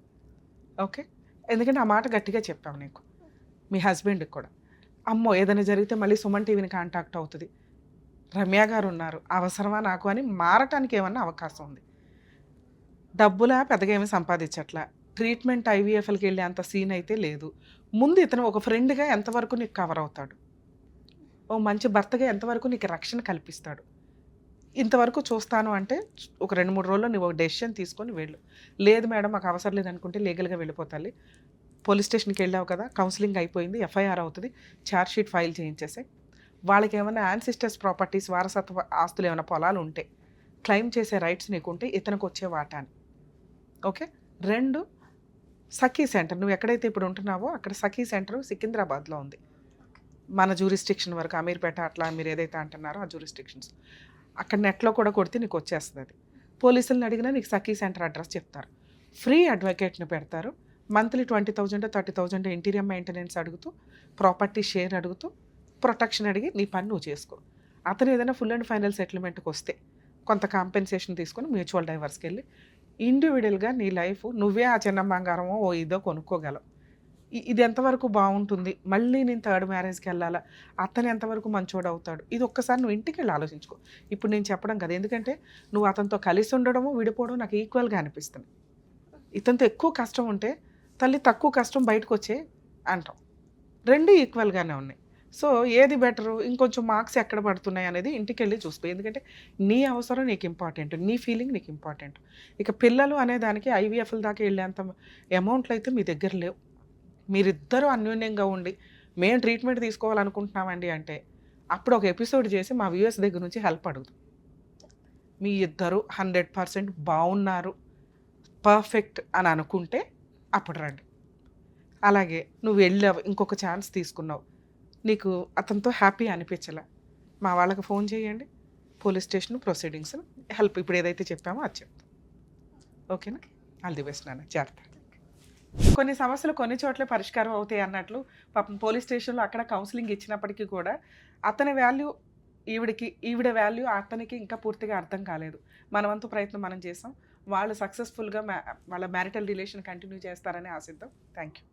ఓకే, ఎందుకంటే ఆ మాట గట్టిగా చెప్పావు నీకు, మీ హస్బెండ్కి కూడా. అమ్మో ఏదైనా జరిగితే మళ్ళీ సుమన్ టీవీని కాంటాక్ట్ అవుతుంది, రమ్య గారు ఉన్నారు, అవసరమా నాకు అని మారటానికి ఏమన్నా అవకాశం ఉంది. డబ్బులా పెద్దగా ఏమి సంపాదించట్లా, ట్రీట్మెంట్ ఐవీఎఫ్ఎల్కి వెళ్ళే అంత సీన్ అయితే లేదు. ముందు ఇతను ఒక ఫ్రెండ్గా ఎంతవరకు నీకు కవర్ అవుతాడు, ఓ మంచి భర్తగా ఎంతవరకు నీకు రక్షణ కల్పిస్తాడు, ఇంతవరకు చూస్తాను అంటే ఒక 2-3 రోజుల్లో నువ్వు ఒక డెసిషన్ తీసుకొని వెళ్ళు. లేదు మేడం మాకు అవసరం లేదనుకుంటే లీగల్గా వెళ్ళిపోతాలి. పోలీస్ స్టేషన్కి వెళ్ళావు కదా, కౌన్సిలింగ్ అయిపోయింది, ఎఫ్ఐఆర్ అవుతుంది, ఛార్జ్ షీట్ ఫైల్ చేయించేసే. వాళ్ళకి ఏమైనా యాన్సిస్టర్స్ ప్రాపర్టీస్, వారసత్వ ఆస్తులు ఏమైనా పొలాలు ఉంటే క్లెయిమ్ చేసే రైట్స్ నీకుంటే ఇతనికి వచ్చే వాటాని. ఓకే, 2 సఖీ సెంటర్, నువ్వు ఎక్కడైతే ఇప్పుడు ఉంటున్నావో అక్కడ సఖీ సెంటర్ సికింద్రాబాద్లో ఉంది. మన జ్యూరిస్టిక్షన్ వరకు అమీర్పేట అట్లా మీరు ఏదైతే అంటున్నారో ఆ జ్యూరిస్టిక్షన్స్ అక్కడ నెట్లో కూడా కొడితే నీకు వచ్చేస్తుంది. అది పోలీసులను అడిగినా నీకు సఖీ సెంటర్ అడ్రస్ చెప్తారు, ఫ్రీ అడ్వకేట్ని పెడతారు, మంత్లీ 20,000 30,000 ఇంటీరియర్ మెయింటెనెన్స్ అడుగుతూ, ప్రాపర్టీ షేర్ అడుగుతూ, ప్రొటెక్షన్ అడిగి నీ పని నువ్వు చేసుకో. అతను ఏదైనా ఫుల్ అండ్ ఫైనల్ సెటిల్మెంట్కి వస్తే కొంత కాంపెన్సేషన్ తీసుకొని మ్యూచువల్ డైవర్స్కి వెళ్ళి ఇండివిజువల్గా నీ లైఫ్ నువ్వే ఆ చిన్న బంగారమో ఓ ఇదో కొనుక్కోగలవు. ఇది ఎంతవరకు బాగుంటుంది, మళ్ళీ నేను 3rd మ్యారేజ్కి వెళ్ళాలా, అతను ఎంతవరకు మంచోడు అవుతాడు, ఇది ఒక్కసారి నువ్వు ఇంటికి వెళ్ళి ఆలోచించుకో. ఇప్పుడు నేను చెప్పడం కదా, ఎందుకంటే నువ్వు అతనితో కలిసి ఉండడము విడిపోవడం నాకు ఈక్వల్గా అనిపిస్తుంది. ఇతనితో ఎక్కువ కష్టం ఉంటే తల్లి తక్కువ కష్టం బయటకు వచ్చే అంటాం, 2 ఈక్వల్గానే ఉన్నాయి. సో ఏది బెటరు, ఇంకొంచెం మార్క్స్ ఎక్కడ పడుతున్నాయి అనేది ఇంటికి వెళ్ళి చూసుకో. ఎందుకంటే నీ అవసరం నీకు ఇంపార్టెంట్, నీ ఫీలింగ్ నీకు ఇంపార్టెంట్. ఇక పిల్లలు అనే దానికి ఐవీఎఫ్ఎల్ దాకా వెళ్ళేంత అమౌంట్లు అయితే మీ దగ్గర లేవు. మీరిద్దరూ అన్యోన్యంగా ఉండి మేము ట్రీట్మెంట్ తీసుకోవాలనుకుంటున్నామండి అంటే అప్పుడు ఒక ఎపిసోడ్ చేసి మా వ్యూయర్స్ దగ్గర నుంచి హెల్ప్ అడుగుతాం. మీ ఇద్దరు 100% బాగున్నారు, పర్ఫెక్ట్ అని అనుకుంటే అప్పుడు రండి. అలాగే నువ్వు వెళ్ళావు, ఇంకొక ఛాన్స్ తీసుకున్నావు, నీకు అతనితో హ్యాపీ అనిపించలే, మా వాళ్ళకి ఫోన్ చేయండి, పోలీస్ స్టేషన్ ప్రొసీడింగ్స్ హెల్ప్ ఇప్పుడు ఏదైతే చెప్పామో అది చెప్తాం. ఓకేనా, ఆల్ ది బెస్ట్ నాన్న, జాగ్రత్త. కొన్ని సమస్యలు కొన్ని చోట్ల పరిష్కారం అవుతాయి అన్నట్లు పాపం పోలీస్ స్టేషన్లో అక్కడ కౌన్సిలింగ్ ఇచ్చినప్పటికీ కూడా అతని వాల్యూ ఈవిడ వాల్యూ అతనికి ఇంకా పూర్తిగా అర్థం కాలేదు. మనవంతు ప్రయత్నం మనం చేసాం, వాళ్ళు సక్సెస్ఫుల్గా వాళ్ళ మ్యారిటల్ రిలేషన్ కంటిన్యూ చేస్తారని ఆశిద్దాం. Thank you.